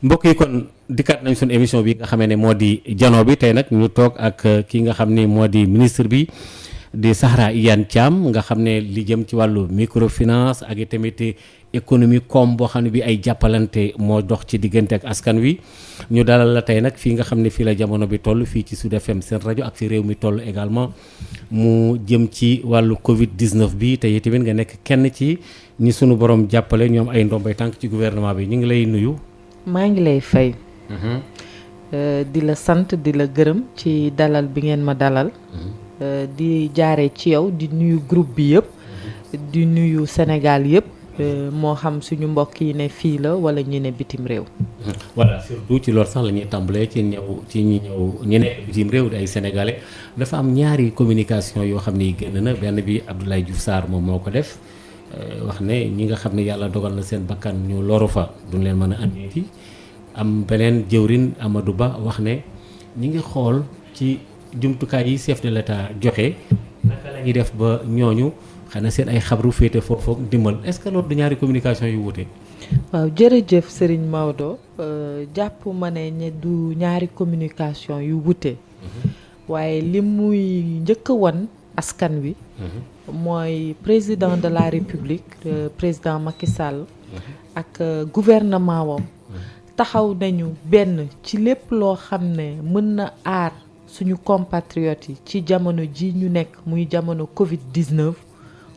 mbokk yi kon dikkaat nañ suñu émission bi nga xamee ne moo di jano bi tey nag ñu toog ak ki nga xam ne moo di ministre bi di Zahra Iyane Thiam nga xam ne li jëm ci wàllu microfinance ak i tamit économie koom boo xam ne bi ay jàppalante moo dox ci diggante ak askan wi ñu dalal la tey nag fii nga xam ne fii la jamono bi toll fii ci Sud FM seen rajo ak fi réew mi toll également mu jëm ci wàllu Covid 19 bi te tamit nga nekk kenn ci ñi sunu borom jàppale ñoom ay ndombay tànk ci gouvernement bi ñu ngi lay nuyu. maa ngi lay fay. di la sant di la gërëm ci dalal bi ngeen ma dalal. di jaaree ci yow di nuyu groupe bi yëpp. di nuyu Sénégal yëpp. moo xam suñu mbokk yi ne fii la wala ñu ne bitim réew. voilà surtout ci loolu sax la ñuy tàmbalee ci ñi nekk bitim réew di ay sénégalais dafa am ñaari communication yoo xam ne génn na benn bi Abdoulaye Diouf Sarr moom moo ko def. wax ne ñi nga xam ne yàlla dogal na seen bakkan ñu loru fa duñ leen mën a anditi am beneen jëwrin Amadou Ba wax ne ñi ngi xool ci jumtukaay yi chef de l'État joxe naka la ñuy def ba ñooñu xanaa seen ay xabru féete foofu dimbal est-ce que loolu du ñaari communication yu wuute. waaw jërëjëf Serigne Maodo jàpp ma ne du ñaari communication yu wuute. waaye li muy njëkk a wan askan wi. mooy président de la république président Macky Sall ak gouvernement wam taxaw nañu benn ci lépp loo xam ne mën na aar suñu compatriotes yi ci jamono ji ñu nekk muy jamono Covid 19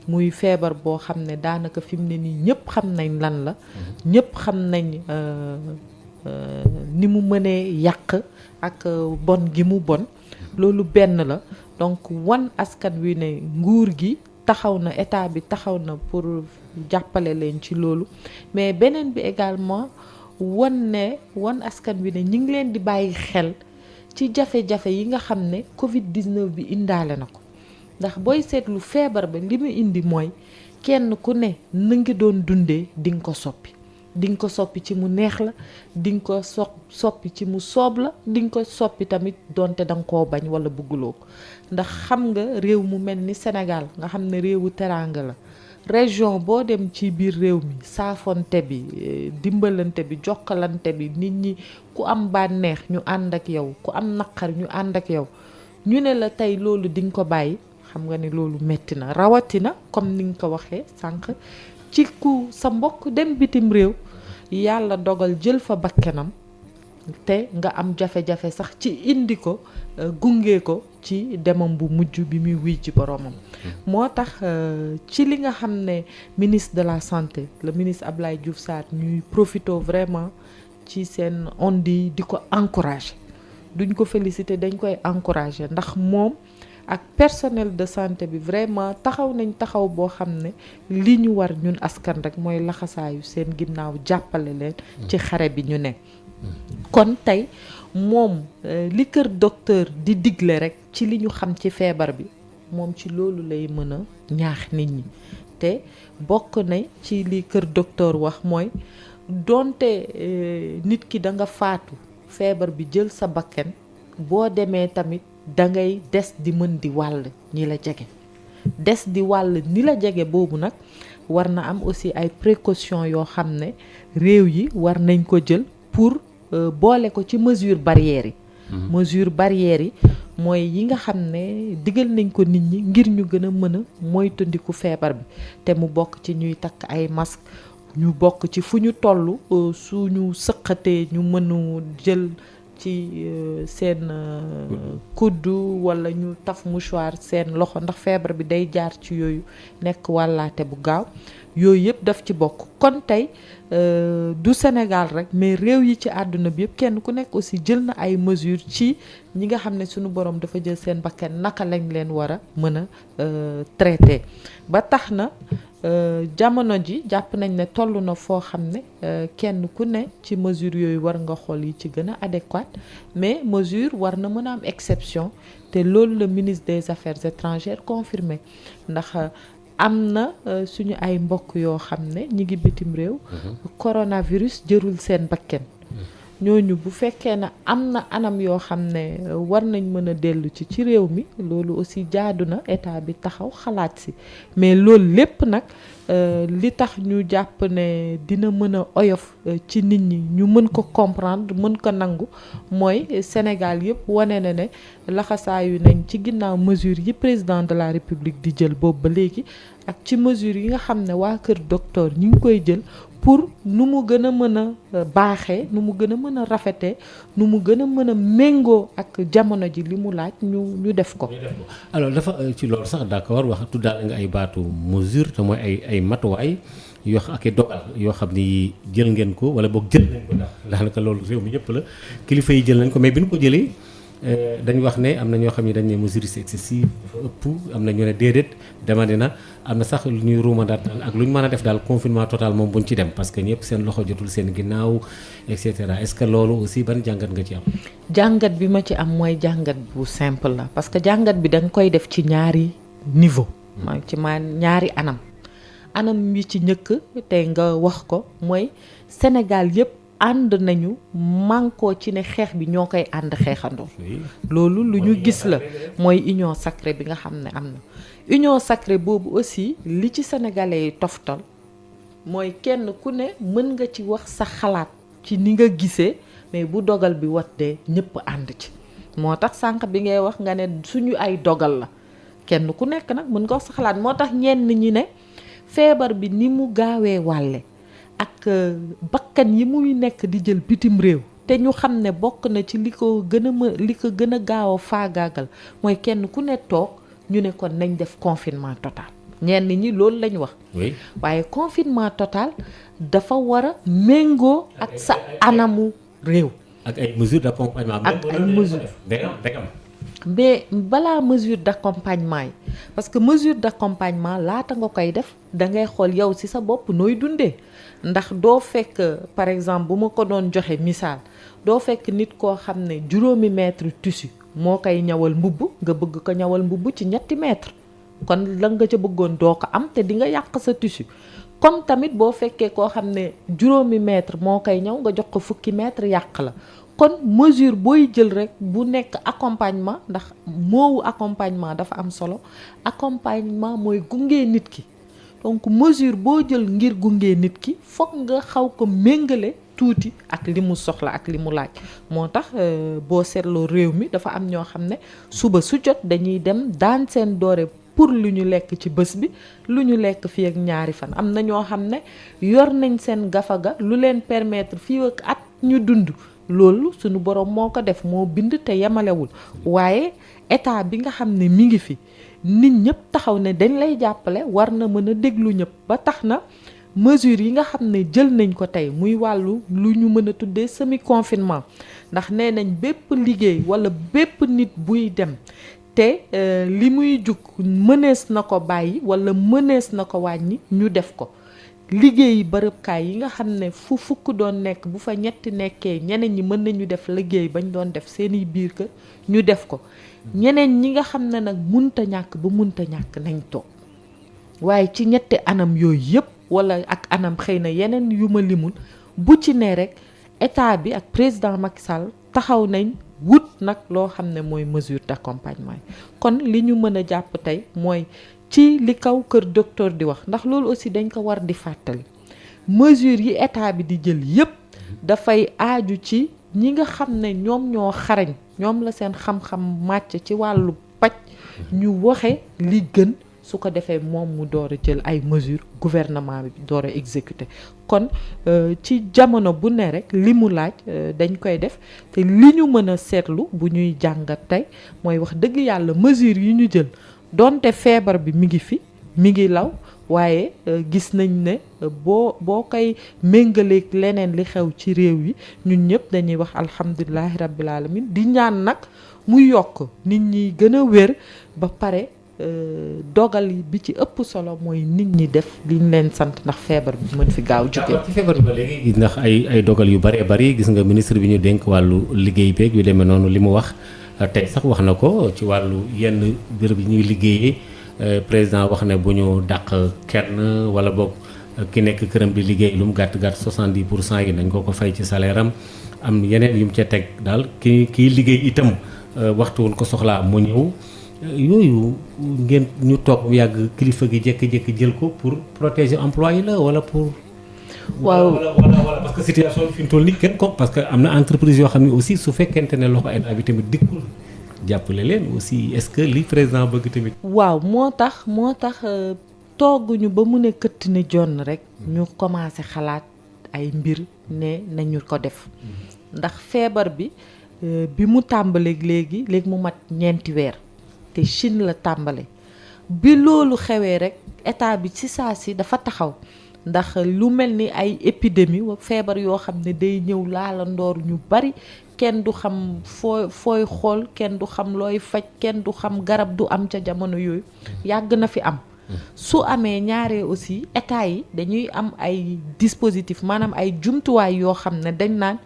muy feebar boo xam ne daanaka fi mu ne nii ñëpp xam nañ lan la ñëpp xam nañ ni mu mënee yàq ak bon gi mu bon loolu benn la. donc wan askan wi ne nguur gi taxaw na état bi taxaw na pour jàppale leen ci loolu mais beneen bi également wan askan wi ne ñi ngi leen di bàyyi xel ci jafe-jafe yi nga xam ne Covid 19 bi indaale na ko ndax booy seetlu feebar ba li mu indi mooy kenn ku ne na ngi doon dundee di nga ko soppi. di nga ko soppi ci mu neex la di nga ko soppi ci mu soob la di nga ko soppi tamit donte da nga koo bañ wala bëgguloo ko ndax xam nga réew mu mel ni Sénégal nga xam ne réewu teraanga la région boo dem ci biir réew mi saafonte bi dimbalante bi jokkalante bi nit ñi ku am bànneex ñu ànd ak yow ku am naqar ñu ànd ak yow ñu ne la tey loolu di nga ko bàyyi xam nga ne loolu metti na rawatina comme ni nga ko waxee sànq ci ku sa mbokk dem bitim réew yàlla dogal jël fa bakkanam te nga am jafe-jafe sax ci indi ko gunge ko ci demam bu mujj bi muy wuy ci boromam. moo tax ci li nga xam ne ministre de la santé le ministre Abdoulaye Diouf Sarr ñuy profito vraiment ci seen ondi di ko encourager duñ ko féliciter dañ koy encourager ndax moom ak personnel de santé bi vraiment taxaw nañ taxaw boo xam ne li ñu war ñun askan rek mooy laxasaayu seen ginnaaw jàppale leen ci xare bi ñu nekk. kon tey moom li kër docteur di digle rek ci li ñu xam ci feebar bi moom ci loolu lay mën a ñaax nit ñi te bokk na ci li kër docteur wax mooy donte nit ki da nga faatu feebar bi jël sa bakkan boo demee tamit da ngay des di mën di wàll ñi la jege des di wàll ni la jege boobu nag war na am aussi ay précautions yoo xam ne réew yi war nañ ko jël pour boole ko ci mesure barrières yi. mesure barrières yi mooy yi nga xam ne digal nañ ko nit ñi ngir ñu gën a mën a moytandiku feebar bi te mu bokk ci ñuy takk ay masque ñu bokk ci fu ñu toll suñu sëqatee ñu mënu jël ci seen kuddu wala ñu taf mouchoir seen loxo ndax feebar bi day jaar ci yooyu nekk wàllaate bu gaaw yooyu yëpp daf ci bokk kon tey du Sénégal rek mais réew yi ci àdduna bi yëpp kenn ku nekk aussi jël na ay mesures ci ñi nga xam ne suñu borom dafa jël seen bakkan naka lañ leen war a mën a traité ba tax na jamono ji jàpp nañ ne toll na foo xam ne kenn ku ne ci mesure yooyu war nga xool yi ci gën a adéquate mais mesure war na mën a am exception te loolu le ministre des Affaires étrangères confirmé ndax am na suñu ay mbokk yoo xam ne ñi ngi bitim réew coronavirus jërul seen bakken ñooñu bu fekkee ne am na anam yoo xam ne war nañ mën a dellu ci réew mi loolu aussi jaadu na état bi taxaw xalaat si mais loolu lépp nag li tax ñu jàpp ne dina mën a oyof ci nit ñi ñu mën ko comprendre mën ko nangu mooy Sénégal yëpp wane na ne laxasaayu nañ ci ginnaaw mesures yi président de la République di jël boobu ba léegi ak ci mesures yi nga xam ne waa kër docteur ñu ngi koy jël pour nu mu gën a mën a baaxee nu mu gën a mën a rafetee nu mu gën a mën a méngoo ak jamono ji li mu laaj ñu def ko. alors dafa ci loolu sax d'accord wax tuddaal nga ay baatu mesure te mooy ay matuwaay yoo xam ak i dogal yoo xam ni jël ngeen ko wala boog jël nañ ko daanaka loolu réew mi ñëpp la kilifa yi jël nañ ko mais bi ñu ko jëlee dañ wax ne am na ñoo xam ne dañ ne mesure c'est excessive dafa ëpp am na ñu ne déedéet demandi na am na sax lu ñuy ruumandaat ak lu ñu mën a def daal confinement total moom buñ ci dem parce que ñëpp seen loxo jotul seen ginnaaw et cetera est-ce que loolu aussi ban jàngat nga ci am. jàngat bi ma ci am mooy jàngat bu simple la parce que jàngat bi da nga koy def ci ñaari niveau. ci ñaari anam yi ci njëkk tey nga wax ko mooy Sénégal yëpp. ànd nañu mànkoo ci ne xeex bi ñoo koy ànd xeexandoo loolu lu ñu gis la mooy union sacrée bi nga xam ne am na union sacrée boobu aussi li ci sénégalais yi toftal mooy kenn ku ne mën nga ci wax sa xalaat ci ni nga gisee mais bu dogal bi wattee ñëpp ànd ci moo tax sànq bi ngay wax nga ne suñu ay dogal la kenn ku nekk nag mën nga wax sa xalaat moo tax ñenn ñi ne feebar bi ni mu gaawee wàlle ak bakkan yi muy nekk di jël bitim réew te ñu xam ne bokk na ci li ko gën a gaaw a faagaagal mooy kenn ku ne toog ñu ne kon nañ def confinement total ñenn ñi loolu lañ wax. waaye confinement total dafa war a méngoo ak sa anamu réew. ak ay mesures d'accompagnement. ak ay mesures mais balaa mesure d'accompagnement yi parce que mesure d'accompagnement laata nga koy def da ngay xool yow ci sa bopp nooy dundee ndax doo fekk par exemple bu ma ko doon joxe misaal doo fekk nit koo xam ne 5 mètre tissu moo koy ñawal mbubb nga bëgg ko ñawal mbubb ci 3 mètre kon la nga ca bëggoon doo ko am te di nga yàq sa tissu comme tamit boo fekkee koo xam ne 5 mètre moo koy ñaw nga jox ko 10 mètre yàq la kon mesure booy jël rek bu nekk accompagnement ndax moowu accompagnement dafa am solo accompagnement mooy gunge nit ki donc mesure boo jël ngir gunge nit ki fokk nga xaw ko méngale tuuti ak li mu soxla ak li mu laaj moo tax boo seetloo réew mi dafa am ñoo xam ne suba su jot dañuy dem daan seen doore pour lu ñu lekk ci bés bi lu ñu lekk fii ak 2 fan am na ñoo xam ne yor nañ seen gafaga lu leen permettre fii ak at ñu dund loolu suñu borom moo ko def moo bind te yemalewul waaye état bi nga xam ne mi ngi fi nit ñëpp taxaw ne dañ lay jàppale war na mën a déglu ñëpp ba tax na mesures yi nga xam ne jël nañ ko tey muy wàllu lu ñu mën a tuddee semi confinement ndax nee nañ bépp liggéey walla bépp nit buy dem te li muy jug mënees na ko bàyyi walla mënees na ko wàññi ñu def ko liggéey bërëbkaay yi nga xam ne fu fukk doon nekk bu fa 3 nekkee ñeneen ñi mën nañu def liggéey bañ doon def seeni biir kër ñu def ko ñeneen ñi nga xam ne nag munta ñàkk ba munta ñàkk nañ toog waaye ci 3 anam yooyu yëpp wala ak anam xëy na yeneen yu ma limul bu ci ne rek état bi ak président Macky Sall taxaw nañ wut nag loo xam ne mooy mesure d'accompagnement yi kon li ñu mën a jàpp tey mooy ci li kaw kër docteur di wax ndax loolu aussi dañ ko war di fàttali mesure yi état bi di jël yépp dafay aaju ci ñi nga xam ne ñoom ñoo xarañ ñoom la seen xam-xam màcc ci wàllu paj ñu waxe li gën su ko defee moom mu door a jël ay mesures gouvernement bi door a exécuter kon ci jamono bu ne rek li mu laaj dañ koy def te li ñu mën a seetlu bu ñuy jàngat tey mooy wax dëgg yàlla mesures yi ñu jël donte feebar bi mi ngi fi mi ngi law waaye gis nañ ne boo koy méngaleeg leneen li xew ci réew yi ñun ñëpp dañuy wax alhamdulilahi rabbil alamin di ñaan nag mu yokk nit ñi gën a wér ba pare dogal bi ci ëpp solo mooy nit ñi def liñ leen sant ndax feebar bi mën fi gaaw jóge ci feebar bi ba léegi gis ndax ay dogal yu bëree bëri gis nga ministre bi ñu dénk wàllu liggéey beeg yu demee noonu li mu wax tey sax wax na ko ci wàllu yenn béréb yi ñuy liggéeyee président wax ne bu ñu dàq kenn wala boog ki nekk këram di liggéey lu mu gàtt 70% yi nañ ko fay ci salaire am am yeneen yu mu ca teg daal kii liggéey itam waxtu woon ko soxlaa mu ñëw yooyu ngeen ñu toog yàgg kilifa gi jékki-jékki jël ko pour protéger emploi yi la wala pour. waaw wala parce que situation bi fi mu toll nii kenn ko parce que am na entreprise yoo xam ne aussi su fekkente ne loxo état bi tamit dikkul jàppale leen aussi est-ce que li président bëgg tamit. waaw moo tax tooguñu ba mu ne këtt ne jonn rek ñu commencé xalaat ay mbir ne nañu ko def ndax feebar bi bi mu tàmbaleeg léegi mu mat 4 weer te Chine la tàmbale bi loolu xewee rek état bi ci saa si dafa taxaw ndax lu mel ni ay épidémie feebar yoo xam ne day ñëw laala ndoor ñu bari kenn du xam fooy xool kenn du xam looy faj kenn du xam garab du am ca jamono yooyu yàgg na fi am su amee ñaaree aussi état yi dañuy am ay dispositif maanaam ay jumtuwaay yoo xam ne dañ naan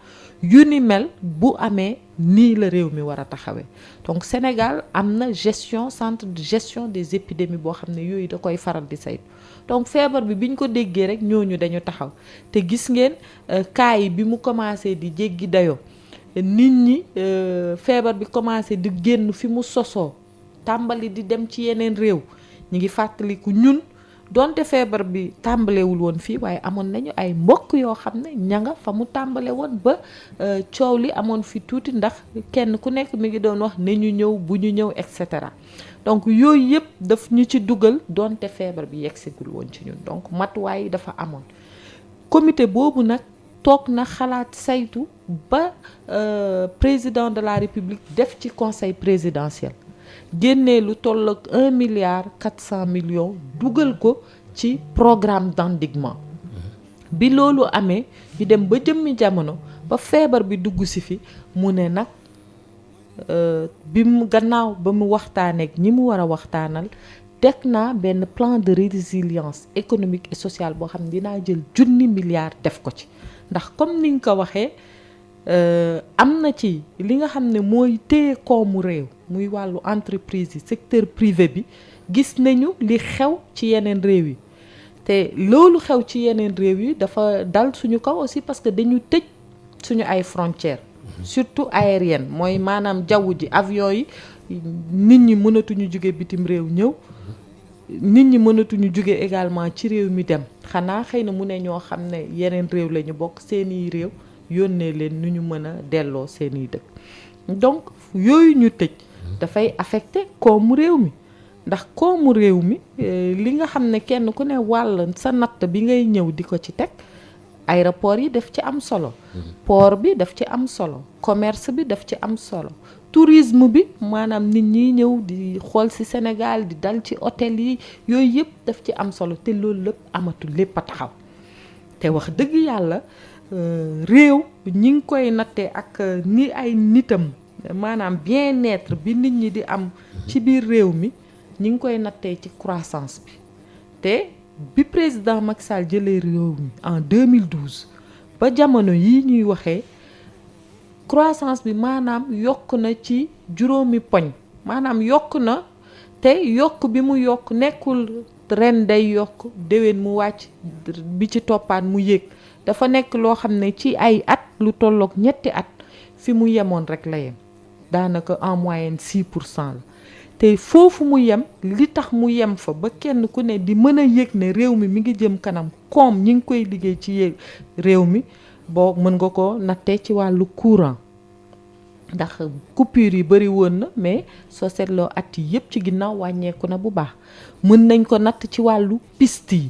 yu ni mel bu amee nii la réew mi war a taxawee donc Sénégal am na centre de gestion des épidémies boo xam ne yooyu da koy faral di saytu donc feebar bi biñ ko déggee rek ñooñu dañu taxaw te gis ngeen cas yi bi mu commencé di jéggi dayoo nit ñi feebar bi commencé di génn fi mu sosoo tàmbali di dem ci yeneen réew ñu ngi fàttaliku ñun donte feebar bi tàmbalewul woon fii waaye amoon nañu ay mbokk yoo xam ne ña nga fa mu tàmbale woon ba coow li amoon fi tuuti ndax kenn ku nekk mi ngi doon wax ne ñu ñëw bu ñu ñëw et cetera donc yooyu yëpp daf ñu ci dugal donte feebar bi yeggsigul woon ci ñun donc matuwaay yi dafa amoon comité boobu nag toog na xalaat saytu ba président de la République def ci conseil présidentiel génnee lu toll ak 1,4 milliard dugal ko ci programme d'endiguement bi loolu amee ñu dem ba jëmmi jamono ba feebar bi dugg si fi mu ne nag bi mu gannaaw ba mu waxtaaneek ñi mu war a waxtaanal teg naa benn plan de résilience économique et sociale boo xam ne dinaa jël 1,000 milliards def ko ci ndax comme ni nga ko waxee am na ci li nga xam ne mooy téye koomu réew muy wàllu entreprise yi secteur privé bi gis nañu li xew ci yeneen réew yi te loolu xew ci yeneen réew yi dafa dal suñu kaw aussi parce que dañu tëj suñu ay frontières surtout aérienne mooy maanaam jaww ji avion yi nit ñi mënatuñu jóge bitim réew ñëw nit ñi mënatuñu jóge également ci réew mi dem xanaa xëy na mu ne ñoo xam ne yeneen réew la ñu bokk seeni réew yónnee leen nu ñu mën a delloo seeni dëkk donc yooyu ñu tëj dafay affecté koomu réew mi ndax koomu réew mi li nga xam ne kenn ku ne wàll sa natt bi ngay ñëw di ko ci teg aéroport yi daf ci am solo port bi daf ci am solo commerce bi daf ci am solo tourisme bi maanaam nit ñi ñëw di xool ci Sénégal di dal ci hôtel yi yooyu yëpp daf ci am solo te loolu lépp amatul lépp a taxaw te wax dëgg yàlla réew ñi ngi koy nattee ak ni ay nitam maanaam bien-être bi nit ñi di am ci biir réew mi ñi ngi koy nattee ci croissance bi te bi président Macky Sall jëlee réew mi en 2012 ba jamono yi ñuy waxee croissance bi maanaam yokk na ci 5 poñ maanaam yokk na te yokk bi mu yokk nekkul ren day yokk déwén mu wàcc bi ci toppaat mu yéeg dafa nekk loo xam ne ci ay at lu tolloog 2 at fi mu yemoon rek la yem daanaka en moyenne 6% la te foofu mu yem li tax mu yem fa ba kenn ku ne di mën a yëg ne réew mi mi ngi jëm kanam koom ñi ngi koy liggéey ci réew mi boo mën nga ko nattee ci wàllu courant ndax coupure yi bari woon na mais soo seetloo at yi yëpp ci ginnaaw wàññeeku na bu baax mën nañ ko natt ci wàllu piste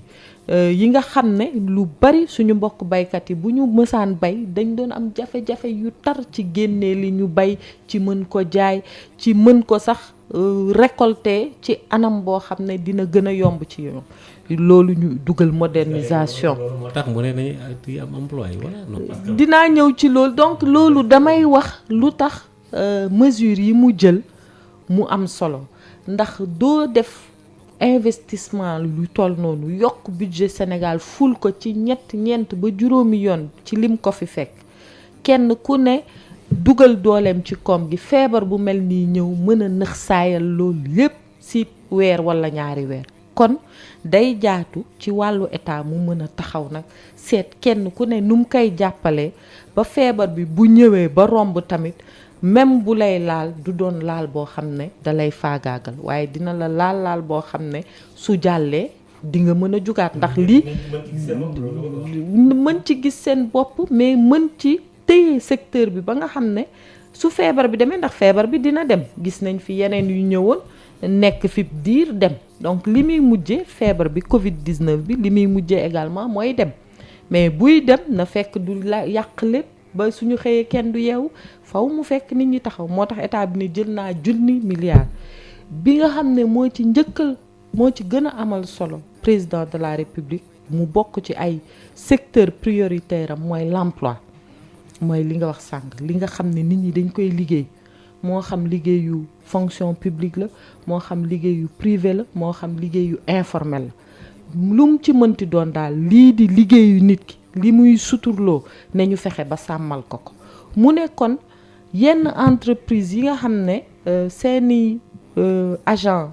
yi nga xam ne lu bari suñu mbokk baykat yi bu ñu mësaan bay dañ doon am jafe-jafe yu tar ci génnee li ñu bay ci mën ko jaay ci mën ko sax récolter ci anam boo xam ne dina gën a yomb ci yoon loolu ñu dugal modernisation. moo tax mu ne nañu am emploi wala non. dinaa ñëw ci loolu donc loolu damay wax lu tax mesures yi mu jël mu am solo ndax doo def investissement lu toll noonu yokk budget Sénégal ful ko ci ñeent ba 5 yoon ci lim ko fi fekk kenn ku ne dugal dooleem ci koom gi feebar bu mel nii ñëw mën a nëx saayal loolu yépp ci weer wala 2 weer kon day jaatu ci wàllu état mu mën a taxaw nag seet kenn ku ne nu mu koy jàppalee ba feebar bi bu ñëwee ba romb tamit même bu lay laal du doon laal boo xam ne da lay faagaagal waaye dina la laal boo xam ne su jàllee di nga mën a jugaat ndax lii mën ci gis seen bopp mais mën ci téye secteur bi ba nga xam ne su feebar bi demee ndax feebar bi dina dem gis nañ fi yeneen yu ñëwoon nekk fi diir dem donc li muy mujjee feebar bi Covid-19 bi li muy mujjee également mooy dem mais buy dem na fekk du la yàq lépp ba suñu xëyee kenn du yeewu faw mu fekk nit ñi taxaw moo tax état bi ne jël naa 1 milliard bi nga xam ne moo ci njëkkal moo ci gën a amal solo président de la république mu bokk ci ay secteur prioritaire am mooy l'emploi mooy li nga wax sànq li nga xam ne nit ñi dañ koy liggéey moo xam liggéeyu fonction publique la moo xam liggéeyu privé la moo xam liggéeyu informel la lu mu ci mënti doon daal lii di liggéeyu nit ki li muy suturloo ne ñu fexe ba sàmmal ko mu ne kon yenn entreprise yi nga xam ne seeni agent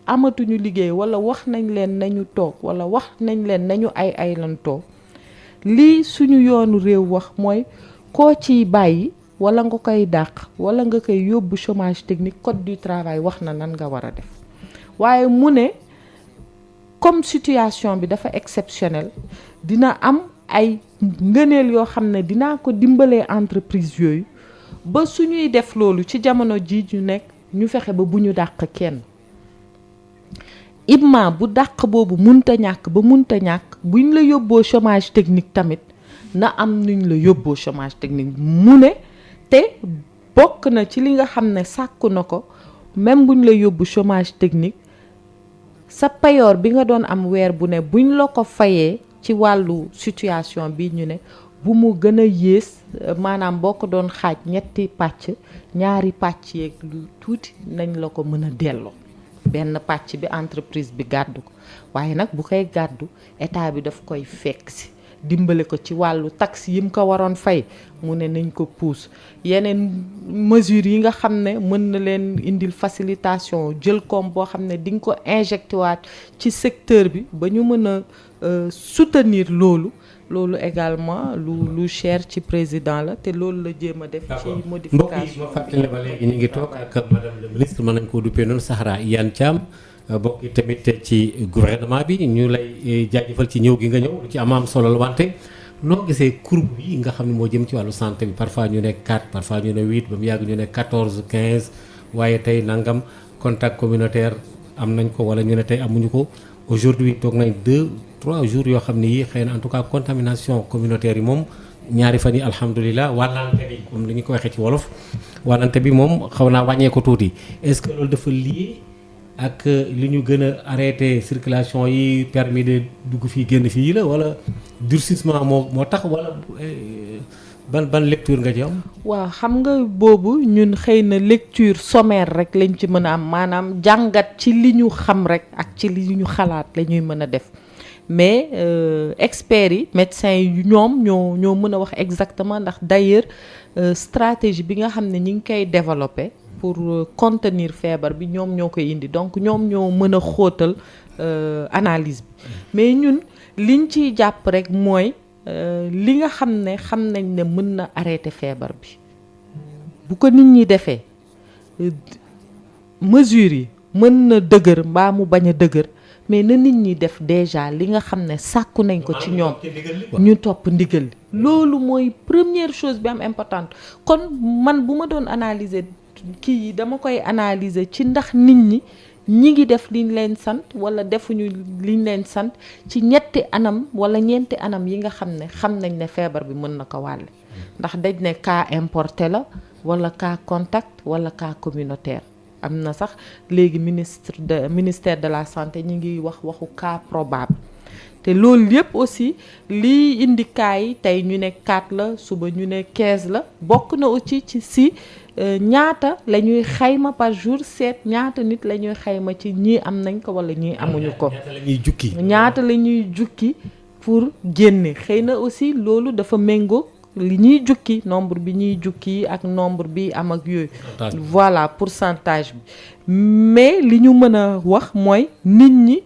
amatuñu liggéey wala wax nañ leen nañu toog wala wax nañ leen nañu ay lan toog lii suñu yoonu réew wax mooy koo ciy bàyyi wala nga koy dàq wala nga koy yóbbu chômage technique code du travail wax na nan nga war a def waaye mu ne comme situation bi dafa exceptionnel dina am ay ngëneel yoo xam ne dinaa ko dimbalee entreprise yooyu ba suñuy def loolu ci jamono ji ñu nekk ñu fexe ba bu ñu dàq kenn IBMA bu dàq boobu munta ñàkk ba munta ñàkk buñ la yóbboo chômage technique tamit na am nuñ la yóbboo chômage technique mu ne te bokk na ci li nga xam ne sàkku na ko même buñ la yóbbu chômage technique sa payoor bi nga doon am weer bu ne buñ la ko fayee ci wàllu situation bi ñu ne bu mu gën a yées maanaam boo ko doon xaaj ñetti pàcc ñaari pàcc yeeg lu tuuti nañ la ko mën a delloo benn pàcc bi entreprise bi gàddu ko waaye nag bu koy gàddu état bi daf koy fekk si dimbale ko ci wàllu taxe yi mu ko waroon fay mu ne nañ ko puus yeneen mesures yi nga xam ne mën na leen indil facilitation jël koom boo xam ne di nga ko injecté waat ci secteur bi ba ñu mën a soutenir loolu également lu cher ci président la te loolu la jéem a def ci modification mbokk yi ma fàttali ba léegi ñu ngi toog ak madame le ministre mën nañ koo duppee noonu Zahra Iyane Thiam bokk tamit ci gouvernement bi ñu lay jaajëfal ci ñëw gi nga ñëw lu ci am solo la wante noo gisee courbe yi nga xam ne moo jëm ci wàllu santé bi parfois ñu ne 4 parfois ñu ne 8 ba mu yàgg ñu ne 14 15 waaye tey nangam contact communautaire am nañ ko wala ñu ne tey amuñu ko aujourd'hui toog nañ 2-3 jours yoo xam ne yi xëy na en tout cas contamination communautaire yi moom ñaari fan yi alhamdulilah wàllante bi comme li ñu ko waxee ci wolof wàllante bi moom xaw naa wàññee ko tuuti est-ce que loolu dafa lié ak li ñu gën a arrêté circulation yi permis de dugg fii génn fii la wala durcissement moo tax wala ban lecture nga ci am. waaw xam nga boobu ñun xëy na lecture sommaire rek lañ ci mën a am maanaam jàngat ci li ñu xam rek ak ci li ñu xalaat la ñuy mën a def mais experts yi médecins yi ñoom ñoo mën a wax exactement ndax d'ailleurs stratégie bi nga xam ne ñi ngi koy développer pour contenir feebar bi ñoom ñoo koy indi donc ñoom ñoo mën a xóotal analyse bi mais ñun liñ ciy jàpp rek mooy li nga xam nañ ne mën na arrêter feebar bi bu ko nit ñi defee mesures yi mën na dëgër mbaa mu bañ a dëgër mais na nit ñi def déjà li nga xam ne sàkku nañ ko ci ñoom ñu topp ndigal li loolu mooy première chose bi am importante kon man bu ma doon analyser kii yi dama koy analyser ci ndax nit ñi ngi def liñ leen sant wala defuñu liñ leen sant ci ñetti anam wala ñeenti anam yi nga xam nañ ne feebar bi mën na ko wàlle ndax dañ ne cas importé la wala cas contact wala cas communautaire am na sax léegi ministère de la santé ñi ngi waxu cas probable te loolu yëpp aussi lii indi cas yi tey ñu ne 4 la suba ñu ne 15 la bokk na aussi ci si ñaata la ñuy xayma par jour seet ñaata nit la ñuy xayma ci ñii am nañ ko wala ñii amuñu ko ñaata la ñuy jukki pour génne xëy na aussi loolu dafa méngoo li ñuy jukki nombre bi ñuy jukki ak nombre bi am ak yooyu voilà pourcentage bi mais li ñu mën a wax mooy nit ñi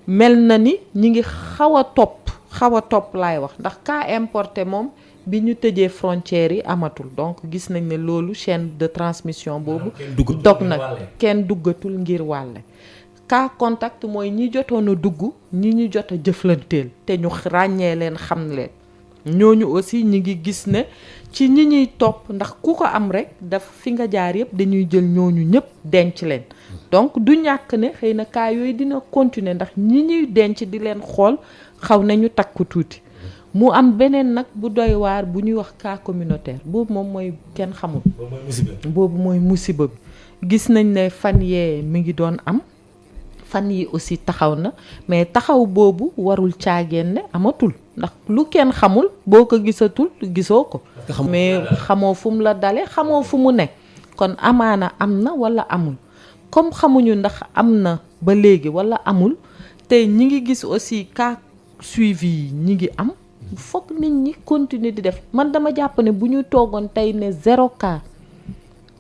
mel na ni ñi ngi xaw a topp laay wax ndax cas importé moom bi ñu tëjee frontières yi amatul donc gis nañ ne loolu chaîne de transmission boobu dog nag kenn duggatul ngir wàlle cas contact mooy ñi jotoon a dugg ñi ñu jot a jëflanteel te ñu ràññee leen xam leen ñooñu aussi ñi ngi gis ne ci ñi ñuy topp ndax ku ko am rek daf fi nga jaar yëpp dañuy jël ñooñu ñëpp denc leen donc du ñàkk ne xëy na cas yooyu dina continuer ndax ñi ñuy denc di leen xool xaw nañu takku tuuti mu am beneen nag bu doy waar bu ñuy wax cas communautaire boobu moom mooy kenn xamul boobu mooy musiba bi gis nañ ne fan yee mi ngi doon am fan yi aussi taxaw na mais taxaw boobu warul caageen ne amatul ndax lu kenn xamul boo ko gisatul gisoo ko mais xamoo fu mu la dale xamoo fu mu nekk kon amaana am na wala amul comme xamuñu ndax am na ba léegi wala amul te ñi ngi gis aussi cas suivi yi ñi ngi am foog nit ñi continuer di def man dama jàpp ne bu ñu toogoon tey ne 0 cas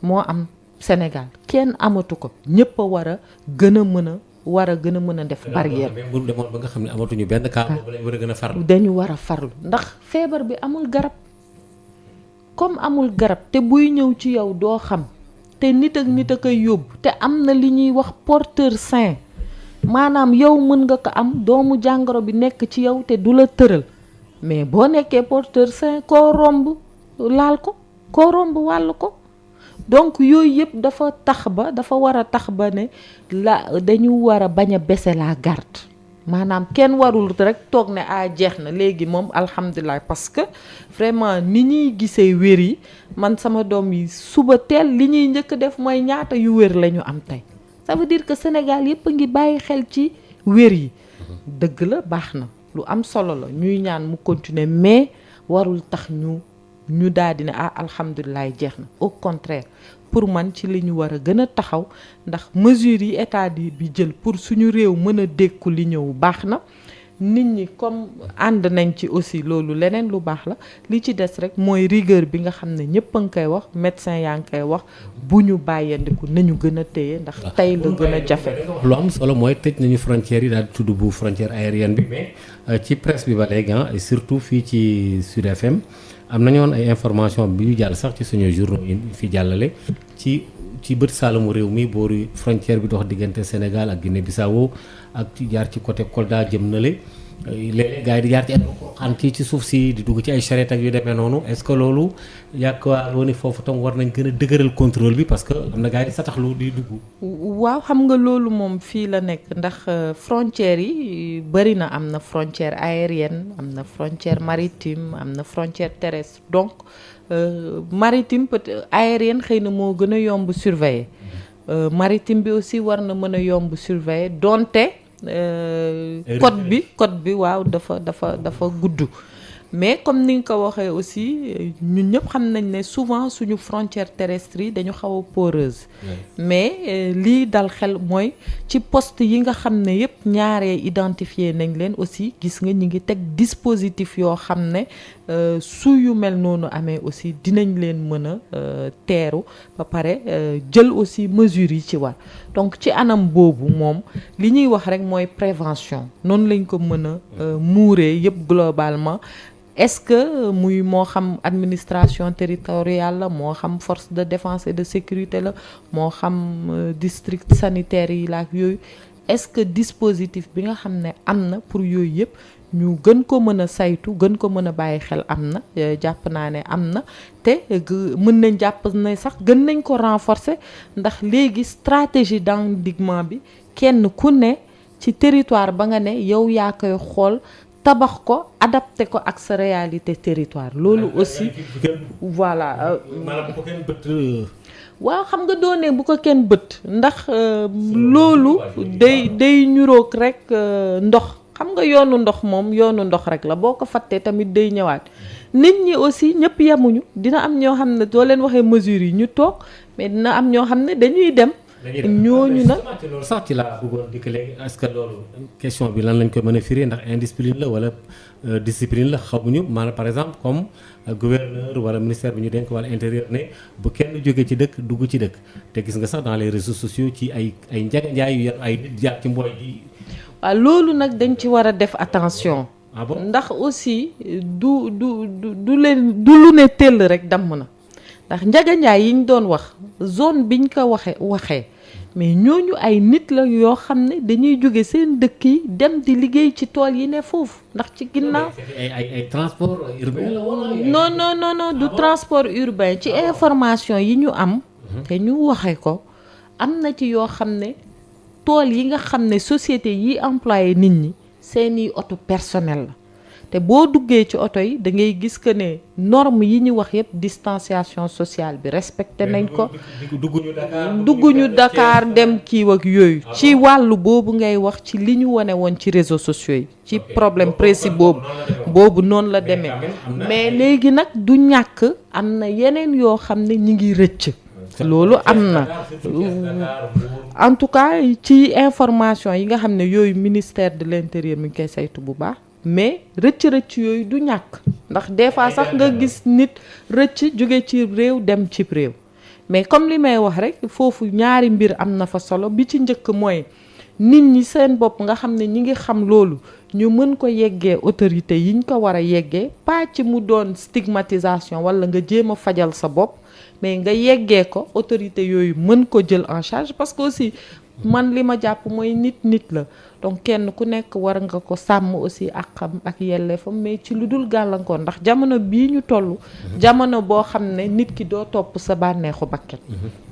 moo am Sénégal kenn amatu ko ñëpp a war a gën a mën a def barrière bu demoon ba nga xam ne amatuñu benn cas boobu lañ war a gën a farlu dañu war a farlu ndax feebar bi amul garab comme amul garab te buy ñëw ci yow doo xam te nit ak nit a koy yóbbu te am na li ñuy wax porteur sain maanaam yow mën nga ko am doomu jàngoro bi nekk ci yow te du la tëral mais boo nekkee porteur sain koo romb laal ko koo romb wàll ko donc yooyu yëpp dafa war a tax ba ne dañu war a bañ a baisser la garde maanaam kenn warul rek toog ne jeex na léegi moom alhamdulilah parce que vraiment ni ñuy gisee wér yi man sama doom yi suba teel li ñuy njëkk def mooy ñaata yu wér la ñu am tey ça veut dire que Sénégal yëpp a ngi bàyyi xel ci wér yi dëgg la baax na lu am solo la ñuy ñaan mu continuer mais warul tax ñu daal di ne alhamdulilah jeex na au contraire pour man ci li ñu war a gën a taxaw ndax mesures yi état bi jël pour suñu réew mën a dékku li ñëw baax na nit ñi comme ànd nañ ci aussi loolu leneen lu baax la li ci des rek mooy rigueur bi nga xam ne ñëpp a ngi koy wax médecin yaa ngi koy wax bu ñu bàyyandiku nañu gën a téye ndax tey la gën a jafe. lu am solo mooy tëj nañu frontières yi daal di tudd bu frontière aérienne bi mais ci presse bi ba léegi et surtout fii ci Sud FM am nañu woon ay information bi ñu jàll sax ci suñu journaux yi fi jàllale ci bët saalamu réew mi booru frontière bi dox diggante Sénégal ak Guinée Bissau ak ci jaar ci côté Kolda jëm na le léeg-léeg gars yi di jaar ci ay xaan ci suuf si di dugg ci ay charrette ak yu demee noonu est-ce que loolu yaakaaroo ni foofu tam war nañ gën a dëgëral contrôle bi parce que am na gars yi di sataxlu di dugg. waaw xam nga loolu moom fii la nekk ndax frontières yi bëri na am na frontière aérienne am na frontière maritime am na frontière terrestre donc maritime peut-être aérienne xëy na moo gën a yomb surveiller maritime bi aussi war na mën a yomb surveiller donte code bi waaw dafa gudd mais comme ni nga ko waxee aussi ñun ñëpp xam nañ ne souvent suñu frontière terrestre yi dañu xaw a poreuse mais lii dal xel mooy ci poste yi nga xam ne yëpp ñaaree identifié nañ leen aussi gis nga ñi ngi teg dispositif yoo xam ne su yu mel noonu amee aussi dinañ leen mën a teeru ba pare jël aussi mesures yi ci war donc ci anam boobu moom li ñuy wax rek mooy prévention noonu lañ ko mën a muuree yëpp globalement est-ce que muy moo xam administration territoriale la moo xam force de défense et de sécurité la moo xam district sanitaire yi la ak yooyu est-ce que dispositif bi nga xam ne am na pour yooyu yëpp ñu gën ko mën a saytu gën ko mën a bàyyi xel am na jàpp naa ne am na te mën nañ jàpp ne sax gën nañ ko renforcer ndax léegi stratégie d'endiguement bi kenn ku ne ci territoire ba nga ne yow yaa koy xool tabax ko adapté ko ak sa réalité territoire loolu aussi voilà waaw xam nga doone bu ko kenn bët ndax loolu day ñuroog rek ndox xam nga yoonu ndox moom yoonu ndox rek la boo ko fàttee tamit day ñëwaat nit ñi aussi ñëpp yemuñu dina am ñoo xam ne doo leen waxee mesures yi ñu toog mais dina am ñoo xam ne dañuy dem ñooñu nag loolu sax ci laa bëggoon dikk léegi est-ce que loolu question bi lan lañ koy mën a firi ndax indiscipline la wala discipline la xamuñu maanaam par exemple comme gouverneur wala ministère bi ñu dénk wala intérieur ne bu kenn jógee ci dëkk dugg ci dëkk te gis nga sax dans les réseaux sociaux ci ay njaga njaay yu yar ay nit jaar ci mbooy ji. waaw loolu nag dañ ci war a def attention. Ah bon? ndax aussi du lu ne tëll rek damm na ndax njaga njaay yi ñu doon wax zone biñ ko waxee mais ñooñu ay nit la yoo xam ne dañuy jóge seen dëkk yi dem di liggéey ci tool yi ne foofu ndax ci ginnaaw. ay transport urbain la non du transport urbain ci information yi ñu am. te ñu waxe ko am na ci yoo xam ne tool yi nga xam ne société yi employé nit ñi seeni oto personnel la te boo duggee ci oto yi da ngay gis que ne norme yi ñu wax yëpp distanciation sociale bi respecté nañ ko. dugguñu Dakar dem kii ak yooyu. ci wàllu boobu ngay wax ci li ñu wane woon ci réseaux sociaux yi. ci problème précis boobu noonu la demee. mais léegi nag du ñàkk am na yeneen yoo xam ne ñi ngi rëcc. loolu am na en tout cas ci information yi nga xam ne yooyu ministère de l'intérieur mi ngi koy saytu bu baax mais rëcc yooyu du ñàkk ndax des fois sax nga gis nit rëcc jóge ci réew dem ci réew mais comme li may wax rek foofu ñaari mbir am na fa solo bi ci njëkk mooy nit ñi seen bopp nga xam ne ñi ngi xam loolu ñu mën ko yeggee autorité yiñ ko war a yeggee pas ci mu doon stigmatisation wala nga jéem a fajal sa bopp mais nga yeggee ko autorité yooyu mën ko jël en charge parce que aussi man li ma jàpp mooy nit la donc kenn ku nekk war nga ko sàmm aussi ak xam ak yelleefam mais ci lu dul gàllankoor ndax jamono bii ñu toll jamono boo xam ne nit ki doo topp sa bànneexu bakket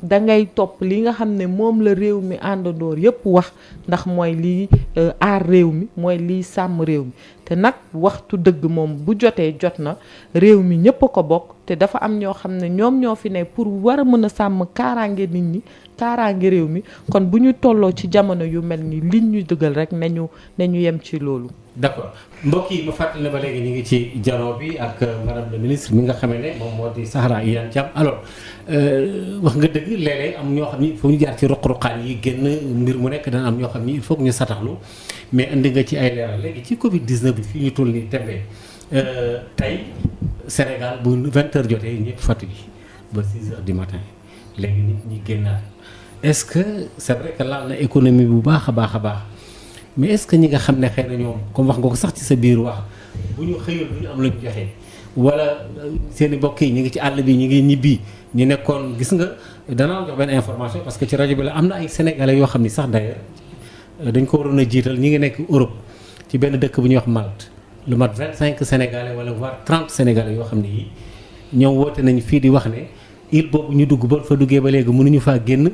da ngay topp li nga xam ne moom la réew mi àndandoor yépp wax ndax mooy liy aar réew mi mooy liy sàmm réew mi te nag waxtu dëgg moom bu jotee jot na réew mi ñépp a ko bokk te dafa am ñoo xam ne ñoom ñoo fi ne pour war a mën a sàmm kaaraange nit ñi kaaraange réew mi kon bu ñu tolloo ci jamono yu mel ni liñ ñu dëggal rek nañu yem ci loolu. d'accord mbokk yi ma fàttali ne ba léegi ñu ngi ci jano bi ak madame le ministre mi nga xamee ne moom moo di Zahra Iyane Thiam alors wax nga dëgg léeg-léeg am ñoo xam ni il faut ñu jaar ci ruq-ruqaan yi génn mbir mu nekk dana am ñoo xam ni il faut que ñu sataxlu mais indi nga ci ay leeral léegi ci Covid 19 bi fii ñu toll nii tembe tey Sénégal bu 20h jotee ñëpp fatu yi ba 6h du matin léegi nit ñi génnaat est-ce que c'est vrai que laal na économie bu baax a baax mais est-ce que ñi nga xam ne xëy na ñoom comme wax nga ko sax ci sa biir wax bu ñu xëyul du ñu am lu ñu joxe wala seen i mbokk yi ñu ngi ci àll bi ñu ngi ñibbi ñu nekkoon gis nga danaa jox benn information parce que ci rajo bi la am na ay sénégalais yoo xam ni sax d'ailleurs dañ ko waroon a jiital ñi ngi nekk Europe ci benn dëkk bu ñuy wax Malte lu mat 25 sénégalais wala voire 30 sénégalais yoo xam ne yi ñoom woote nañ fii di wax ne île boobu ñu dugg ba fa duggee ba léegi mënuñu faa génn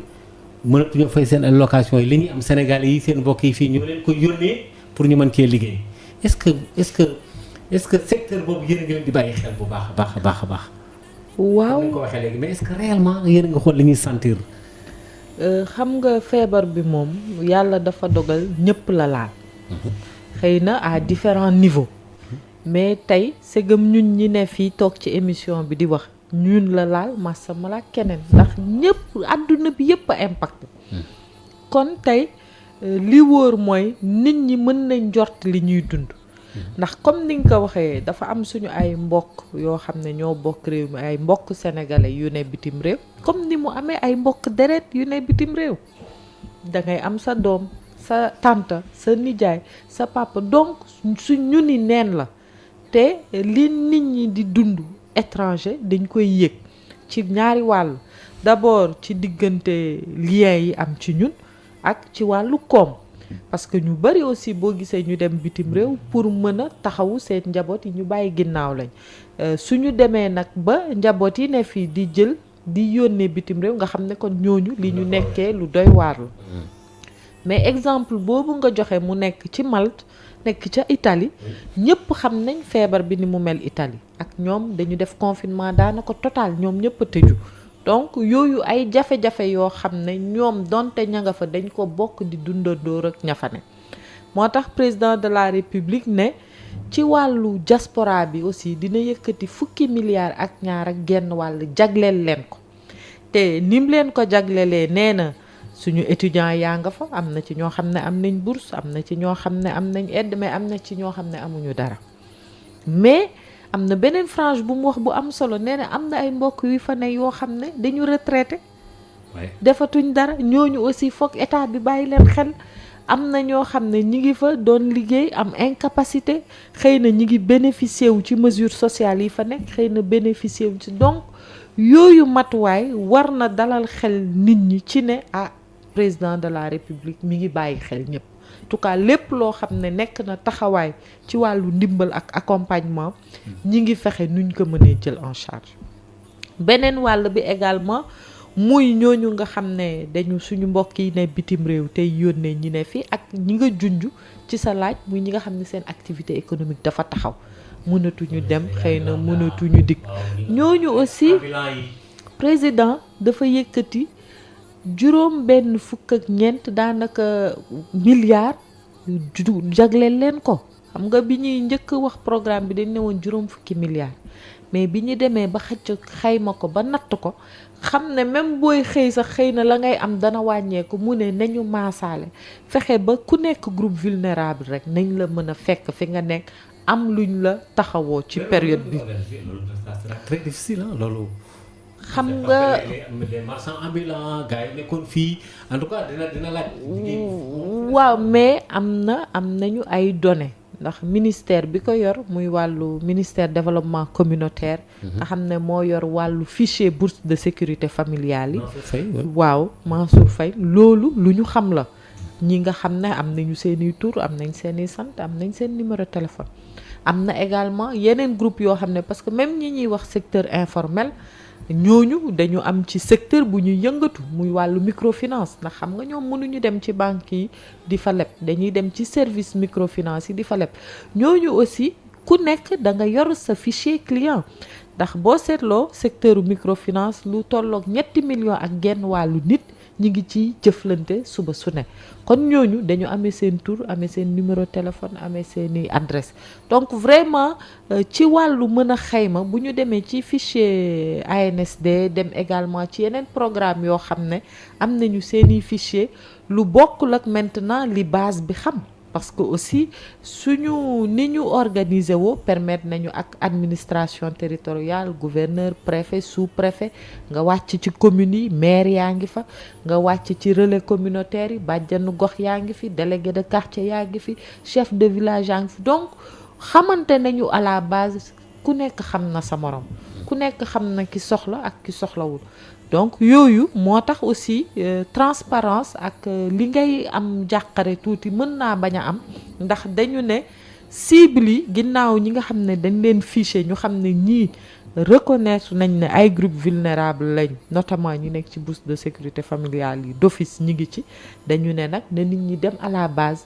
mënatuñoo fay seen allocation yi li ñuy am sénégalais yi seen mbokk yi fii ñoo leen ko yónnee pour ñu mën cee liggéey est-ce que secteur boobu yéen a ngi leen di bàyyi xel bu baax a baax. waaw ko waxee léegi mais est-ce que réellement yéen a nga xool li ñuy sentir. xam nga feebar bi moom yàlla dafa dogal ñëpp la laal. xëy na à différents niveaux. mais tey segam ñun ñi ne fii toog ci émission bi di wax ñun la laal masama la keneen ndax ñëpp àdduna bi yëpp a impact. kon tey li wóor mooy nit ñi mën nañ njort li ñuy dund. ndax comme ni nga ko waxee dafa am suñu ay mbokk yoo xam ne ñoo bokk réew mi ay mbokk sénégalais yu ne bitim réew comme ni mu amee ay mbokk deret yu ne bitim réew da ngay am sa doom sa tante sa nijaay sa papa donc su ñu ni neen la te li nit ñi di dund étranger dañ koy yëg ci ñaari wàll d'abord ci diggante lien yi am ci ñun ak ci wàllu koom parce que ñu bari aussi boo gisee ñu dem bitim réew pour mën a taxawu seen njaboot yi ñu bàyyi ginnaaw lañ suñu demee nag ba njaboot yi ne fii di jël di yónnee bitim réew nga xam ne kon ñooñu li ñu nekkee lu doy waar la mais exemple boobu nga joxe mu nekk ci Malte nekk ca Italie ñëpp xam nañ feebar bi ni mu mel Italie ak ñoom dañu def confinement daanaka total ñoom ñëpp a tëju donc yooyu ay jafe-jafe yoo xam ne ñoom donte ña nga fa dañ ko bokk di dundandoo ak ña fa ne moo tax président de la république ne ci wàllu diaspora bi aussi dina yëkkati 10 milliards ak ñaar ak genn wàll jagleel leen ko te nim leen ko jaglelee nee na suñu étudiants yaa nga fa am na ci ñoo xam ne am nañ bourse am na ci ñoo xam ne am nañ aide mais am na ci ñoo xam ne amuñu dara mais am na beneen frange bu mu wax bu am solo nee na am na ay mbokk yu fa ne yoo xam ne dañu retraité defatuñ dara ñooñu aussi foog état bi bàyyi leen xel am na ñoo xam ne ñi ngi fa doon liggéey am incapacité xëy na ñi ngi bénéficier wu ci mesures sociales yi fa nekk xëy na bénéficier wu ci donc yooyu matuwaay war na dalal xel nit ñi ci ne président de la république mi ngi bàyyi xel ñëpp en tout cas lépp loo xam ne nekk na taxawaay ci wàllu ndimbal ak accompagnement ñi ngi fexe nuñ ko mënee jël en charge beneen wàll bi également muy ñooñu nga xam ne dañu suñu mbokk yi ne bitim réew tey yónnee ñi ne fii ak ñi nga junj ci sa laaj muy ñi nga xam ne seen activité économique dafa taxaw mënatuñu dem xëy na mënatuñu dikk ñooñu aussi président dafa yëkkati juróom benn fukk ak ñeent daanaka milliards jagleel leen ko xam nga bi ñuy njëkk wax programme bi dañ ne woon juróom fukki milliards mais bi ñu demee ba xayma ko ba natt ko xam ne même booy xëy sax xëy na la ngay am dana wàññeeku mu ne nañu maasaale fexe ba ku nekk groupe vulnérable rek nañ la mën a fekk fi nga nekk am luñ la taxawoo ci période bi. très difficile loolu. xam nga les marchands ambulants gars yi nekkoon fii en tout cas dina laaj. waaw mais am nañu ay données ndax ministère bi ko yor muy wàllu ministère développement communautaire. nga xam ne moo yor wàllu fichier bourse de sécurité familiale yi. waaw Mansour Faye loolu lu ñu xam la. ñi nga xam ne am nañu seeni tur am nañ seeni sant am nañ seen numéro téléphone. am na également yeneen groupe yoo xam ne parce que même ñi ñuy wax secteur informel. ñooñu dañu am ci secteur bu ñuy yëngatu muy wàllu microfinance ndax xam nga ñoom mënuñu dem ci banque yi di fa leb dañuy dem ci service microfinance yi di fa leb ñooñu aussi ku nekk da nga yor sa fichier client ndax boo seetloo secteur microfinance lu tolloog 3 millions ak genn wàllu nit ñi ngi ci jëflante suba su ne kon ñooñu dañu amee seen tur amee seen numéro téléphone amee seeni adresse donc vraiment ci wàllu mën a xayma bu ñu demee ci fichier ANSD dem également ci yeneen programme yoo xam ne am nañu seeni fichier lu bokkul ak maintenant li base bi xam parce que aussi suñu ni ñu organiser woo permettre nañu ak administration territoriale gouverneur préfet sous-préfet nga wàcc ci communes yi maire yaa ngi fa nga wàcc ci relais communautaire yi bàjjanu gox yaa ngi fi délégué de quartier yaa ngi fi chef de village yaa ngi fi donc xamante nañu à la base ku nekk xam na sa morom ku nekk xam na ki soxla ak ki soxlawul donc yooyu moo tax aussi transparence ak li ngay am jàqare tuuti mën naa bañ a am ndax dañu ne cible yi ginnaaw ñi nga xam ne dañ leen fiché ñu xam ne ñii reconnaître nañ ne ay groupe vulnérable lañ notamment ñu nekk ci bourse de sécurité familiale yi d'office ñi ngi ci dañu ne nag ne nit ñi dem à la base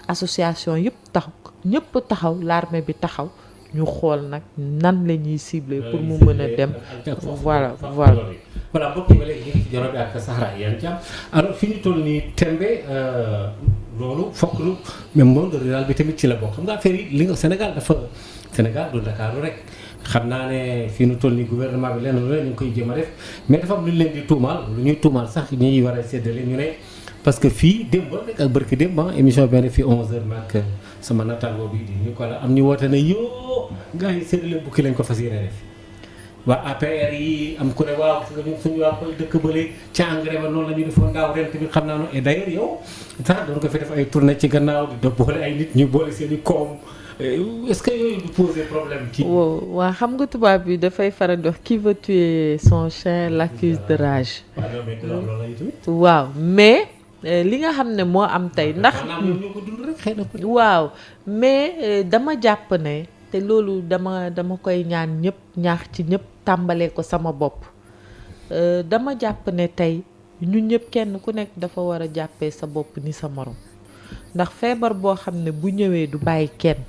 association yëpp taxaw ñëpp taxaw l'armée bi taxaw ñu xool nag nan la ñuy cibler pour mu mën a dem voilà mbokk yi ba léegi ñu ngi ci Jano bi ak Zahra Iyane Thiam alors fi ñu toll nii tembe loolu fokk lu même monde rural bi tamit ci la bokk xam nga affaire yi li nga Sénégal du Ndakaaru rek xam naa ne fi ñu toll nii gouvernement bi lenn lu ñu ngi koy jéem a def mais dafa am lu ñu leen di tuumaal lu ñuy tuumaal sax ñi war a séddale ñu ne parce que fii démb rek ak barki démb émission benn fii 11h maak sama nattaangoo bi di Nicolas am ñu woote ne yoo gars yi séddale bukki lañ ko fas yéene def waa APR yi am ku ne waaw ñun suñu waa dëkk bële ca engrais ba noonu la ñu defoon daaw ren tamit xam naa ne et d'ailleurs yow sax doon ko fi def ay tournée ci gannaaw di boole ay nit ñu boole seen i koom est-ce que yooyu du poser problème ci. waaw xam nga tubaab bi dafay faral di wax qui veut tuer son chien l'accuse de rage. waaw mais li nga xam ne moo am tey ndax. waaw mais dama jàpp ne. te loolu dama koy ñaan ñëpp ñaax ci ñëpp tàmbalee ko sama bopp dama jàpp ne tey ñun ñëpp kenn ku nekk dafa war a jàppee sa bopp ni sa morom ndax feebar boo xam ne bu ñëwee du bàyyi kenn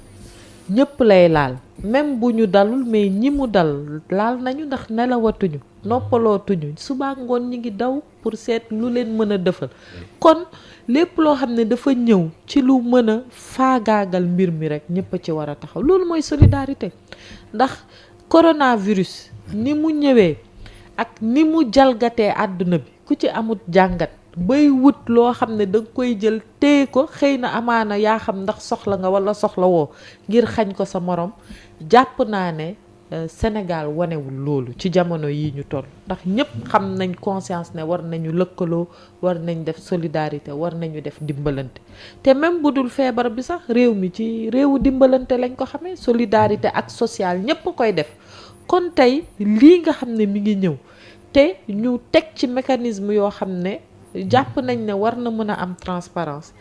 ñëpp lay laal même bu ñu dalul mais ñi mu dal laal nañu ndax nelawatuñu noppalootuñu suba ngoon ñi ngi daw pour seet lu leen mën a defal kon lépp loo xam ne dafa ñëw ci lu mën a faagaagal mbir mi rek ñëpp a ci war a taxaw loolu mooy solidarité ndax coronavirus ni mu ñëwee ak ni mu jalgatee àdduna bi ku ci amut jàngat bay wut loo xam ne da nga koy jël téye ko xëy na amaana yaa xam ndax soxla nga walla soxla woo ngir xañ ko sa morom jàpp naa ne Sénégal wanewul loolu ci jamono yi ñu toll ndax ñëpp xam nañ conscience ne war nañu lëkkaloo war nañ def solidarité war nañu def dimbalante te même bu dul feebar bi sax réew mi ci réewu dimbalante lañ ko xamee solidarité ak social ñëpp koy def kon tey lii nga xam ne mi ngi ñëw te ñu teg ci mécanisme yoo xam ne jàpp nañ ne war na mën a am transparence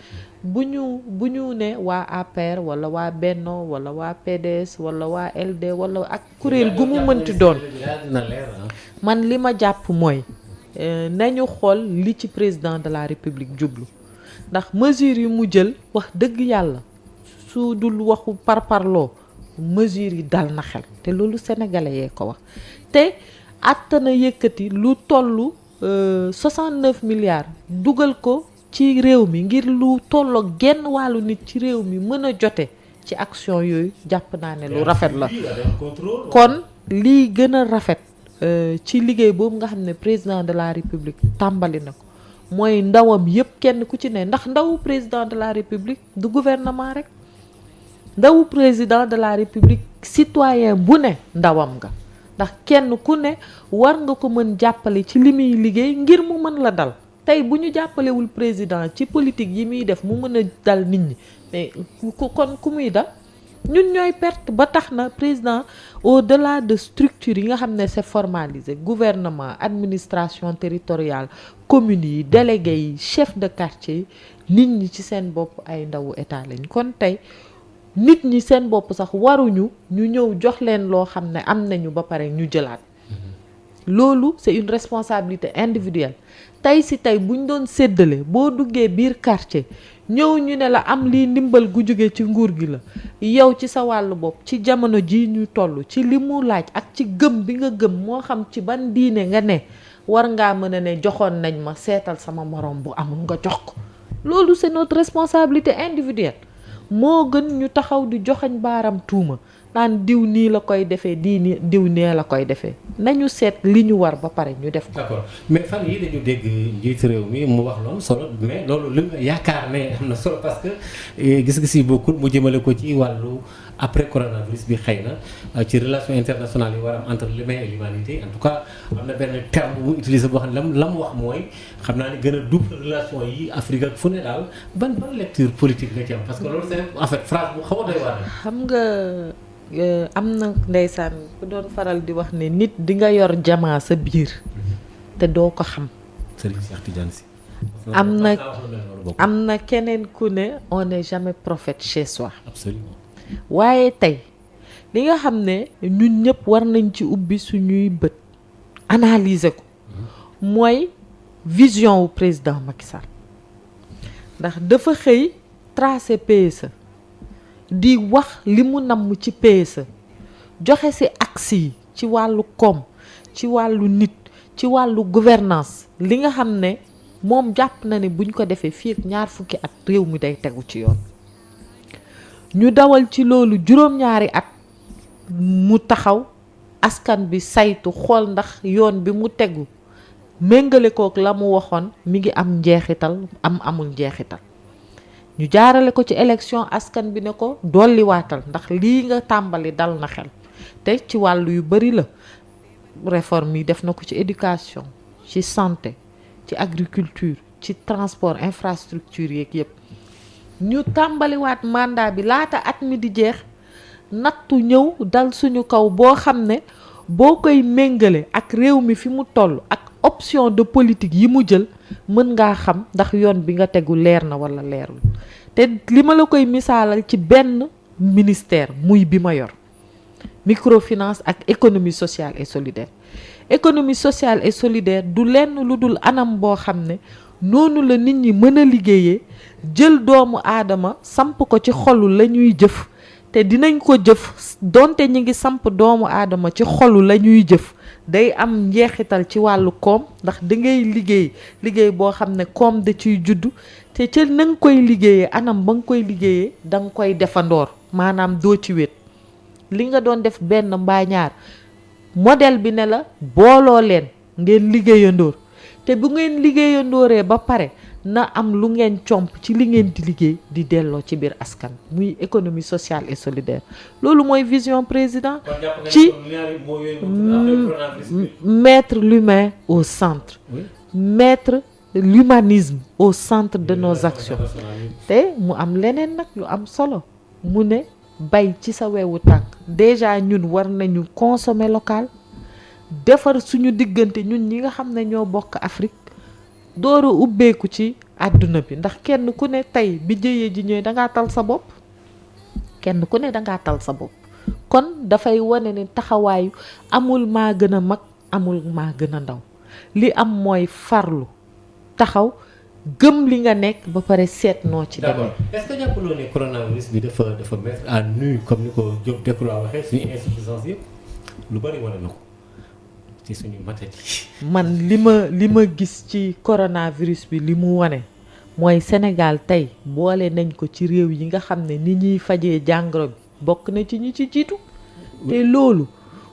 bu ñu ne waa APR wala waa Benno wala waa PDS wala waa LD wala ak kuréel gu mu mënti doon man li ma jàpp mooy nañu xool li ci président de la République jublu ndax mesures yi mu jël wax dëgg yàlla su dul waxu parparloo mesures yi dal na xel te loolu sénégalais yee ko wax te àttana yëkkati lu tollu 69 milliards dugal ko ci réew mi ngir lu tolloog genn wàllu nit ci réew mi mën a jote ci action yooyu jàpp naa ne lu rafet la kon lii gën a rafet ci liggéey boobu nga xam ne président de la République tàmbali na ko mooy ndawam yépp kenn ku ci ne ndax ndawu président de la République du gouvernement rek ndawu président de la République citoyen bu ne ndawam nga ndax kenn ku ne war nga ko mën jàppale ci li muy liggéey ngir mu mën la dal tey bu ñu jàppalewul président ci politique yi muy def mu mën a dal nit ñi mais kon ku muy dal ñun ñooy perte ba tax na président au-delà de structure yi nga xam ne c'est formalisé gouvernement administration territoriale communes yi délégués yi chef de quartier yi nit ñi ci seen bopp ay ndawu état lañ kon tey nit ñi seen bopp sax waruñu ñu ñëw jox leen loo xam ne am nañu ba pare ñu jëlaat loolu c'est une responsabilité individuelle tey si tey buñ doon séddale boo duggee biir quartier ñëw ñu ne la am lii ndimbal gu jóge ci nguur gi la yow ci sa wàllu bopp ci jamono ji ñu toll ci li mu laaj ak ci gëm bi nga gëm moo xam ci ban diine nga ne war ngaa mën a ne joxoon nañ ma seetal sama morom bu amul nga jox ko loolu c'est notre responsabilité individuelle moo gën ñu taxaw di joxañ baaram tuuma naan diw nii la koy defee diw nee la koy defee nañu seet li ñu war ba pare ñu def ko. d'accord mais fan yi dañu dégg njiitu réew mi mu wax loolu solo mais loolu li nga yaakaar ne am na solo parce que gis-gis yi bokkul mu jëmale ko ci wàllu après coronavirus bi xëy na ci relation internationale yi war am entre l'humain et l'humanité en tout cas am na benn terme bu mu utilisé boo xam ne la mu wax mooy xam naa ne gën a double relation yi Afrique ak fu ne daal ban lecture politique nga ci am parce que loolu c'est en fait phrase bu xaw a doy waar. xam nga. am na ndeysaan ku doon faral di wax ne nit di nga yor jamaa sa biir te doo ko xam. Serigne Cheikh Tidiane Sy. am na keneen ku ne on n'est jamais prophète chez soi. Absolument. waaye tey li nga xam ne ñun ñëpp war nañ ci ubbi suñuy bët analyser ko mooy vision wu président Macky Sall ndax dafa xëy tracer PSE di wax li mu namm ci PSE joxe ci axe yi ci wàllu koom ci wàllu nit ci wàllu gouvernance li nga xam ne moom jàpp na ne buñ ko defee fii ak ñaar fukki at réew mi day tegu ci yoon ñu dawal ci loolu juróom-ñaari at mu taxaw askan bi saytu xool ndax yoon bi mu tegu méngale kook la mu waxoon mi ngi am njeexital amul njeexital ñu jaarale ko ci élection askan bi ne ko dolliwaatal ndax lii nga tàmbali dal na xel te ci wàllu yu bari la réforme yi def na ko ci éducation ci santé ci agriculture ci transport infrastructure yeeg yépp ñu tàmbaliwaat mandat bi laata at mi di jeex nattu ñëw dal suñu kaw boo xam ne boo koy méngale ak réew mi fi mu toll ak option de politique yi mu jël mën ngaa xam ndax yoon bi nga tegu leer na wala leerul te li ma la koy misaalal ci benn ministère muy bi ma yor microfinance ak économie sociale et solidaire économie sociale et solidaire du lenn lu dul anam boo xam ne noonu la nit ñi mën a liggéeyee jël doomu aadama samp ko ci xolu la ñuy jëf te dinañ ko jëf donte ñi ngi samp doomu aadama ci xolu la ñuy jëf day am njeexital ci wàllu koom ndax da ngay liggéey boo xam ne koom da ciy juddu te ca na nga koy liggéeyee anam ba nga koy liggéeyee da nga koy defandoor maanaam doo ci wét li nga doon def benn mbaa ñaar modèle bi ne la booloo leen ngeen liggéeyandoor te bu ngeen liggéeyandooree ba pare na am lu ngeen comp ci li ngeen di liggéey di delloo ci biir askan muy économie sociale et solidaire loolu mooy vision président ci mettre l'humain au centre mettre l'humanisme au centre de nos actions te mu am leneen nag lu am solo mu ne bay ci sa wewu tànk déjà ñun war nañu consommer local defar suñu diggante ñun ñi nga xam ne ñoo bokk Afrique door a ubbeeku ci àdduna bi ndax kenn ku ne tey bi jëyee ji ñëwee dangaa tal sa bopp kenn ku ne dangaa tal sa bopp kon dafay wane ne taxawaayu amul maa gën a mag amul maa gën a ndaw li am mooy farlu taxaw gëm li nga nekk ba pare seet noo ci demee. d'accord est-ce que jàppaloo ne coronavirus bi dafa mettre à nu comme ni ko Diop Decroix waxee suñu insuffisance yëpp lu bari wane na ko ci suñu matati. man li ma gis ci coronavirus bi li mu wane mooy Sénégal tey boole nañ ko ci réew yi nga xam ne ni ñuy fajee jàngoro bi bokk na ci ñi ci jiitu te loolu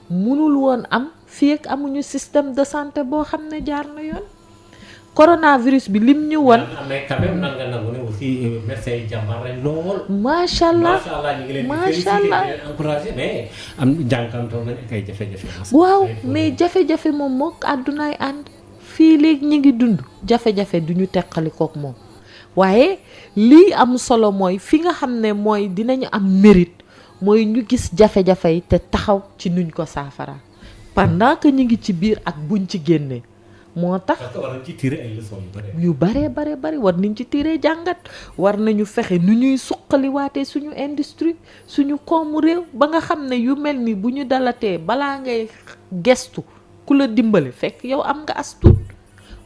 mënul woon am fii ak amuñu système de santé boo xam ne jaar na yoon. coronavirus bi lim ñu won mais quand même nan nga nangu ne aussi médecins yi jàmbaar lañ lool. macha allah ñu ngi leen di féliciter di leen encourager mais am jànkantoon nañ ak ay jafe-jafe. waaw mais jafe-jafe moom mook àddunaay ànd fii léegi ñi ngi dund jafe-jafe du ñu teqali kook moom waaye lii am solo mooy fi nga xam ne mooy dinañu am mérite mooy ñu gis jafe-jafe yi te taxaw ci nuñ ko saafara pendant que ñu ngi ci biir ak buñ ci génnee. moo tax war nañ ci tirer ay leçons yu bare war nañ ci tirer jàngat war nañu fexe nu ñuy suqaliwaatee suñu industrie suñu koomu réew ba nga xam ne yu mel ni bu ñu dalatee balaa ngay gestu ku la dimbale fekk yow am nga as tuut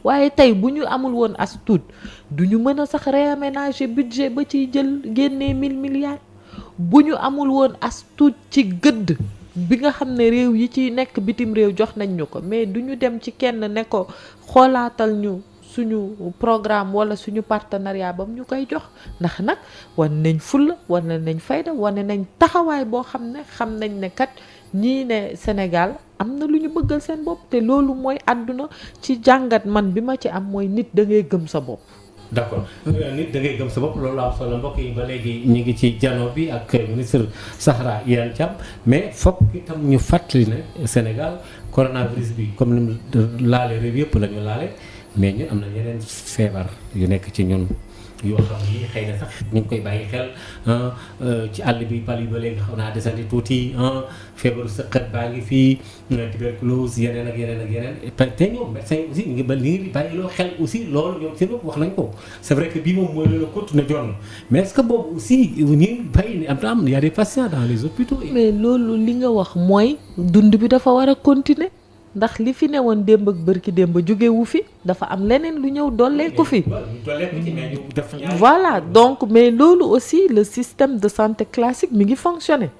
waaye tey bu ñu amul woon as tuut du ñu mën a sax réaménager budget ba ciy jël génnee 1000 milliards bu ñu amul woon as tuut ci gëdd bi nga xam ne réew yi ci nekk bitim réew jox nañ ñu ko mais du ñu dem ci kenn ne ko xoolaatal ñu suñu programme wala suñu partenariat bam ñu koy jox ndax nag wane nañ fulla wane nañ fayda wane nañ taxawaay boo xam nañ ne kat ñii ne Sénégal am na lu ñu bëggal seen bopp te loolu mooy àdduna ci jàngat man bi ma ci am mooy nit da ngay gëm sa bopp. d'accord nit da ngay gëm sa bopp loolu am solo mbokk yi ba léegi ñu ngi ci jano bi ak ministre Zahra Iyane Thiam mais foog itam ñu fàttali ne Sénégal coronavirus bi comme ni mu laale réew yëpp la ñu laale mais ñun am na yeneen feebar yu nekk ci ñun yoo xam ni xëy na sax ñu ngi koy bàyyi xel ci àll bi bali ba léegi xaw naa desandi tuuti feebaru sëqat baa ngi fii tuberculose yeneen ak yeneen te ñoom médecins yi aussi ñu ngi ba li ngi bàyyiloo xel aussi loolu ñoom seen bopp wax nañ ko c'est vrai que bii moom mooy loolu continuer jonn mais est-ce que boobu aussi ñu ngi bàyyi ni am y a des patients dans les hôpitaux. mais loolu li nga wax mooy dund bi dafa war a continuer ndax li fi newoon démb ak bërki démb jóge wu fi dafa am leneen lu ñëw dolleeku fi voilà donc mais loolu aussi le système de santé classique mi ngi fonctionner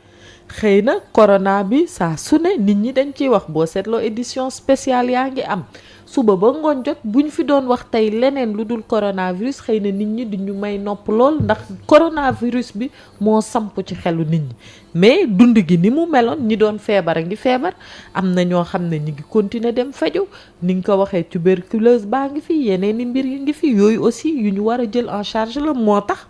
xëy na corona bi saa su ne nit ñi dañ ciy wax boo seetloo édition spéciale yaa ngi am suba ba ngoon jot buñ fi doon wax tey leneen lu dul coronavirus xëy na nit ñi duñu may nopp lool ndax coronavirus bi moo samp ci xelu nit ñi mais dund gi ni mu meloon ñi doon feebar a ngi feebar am na ñoo xam ne ñi ngi continuer dem faju ni nga ko waxee tuberculose baa ngi fi yeneen i mbir yi ngi fi yooyu aussi yu ñu war a jël en charge la moo tax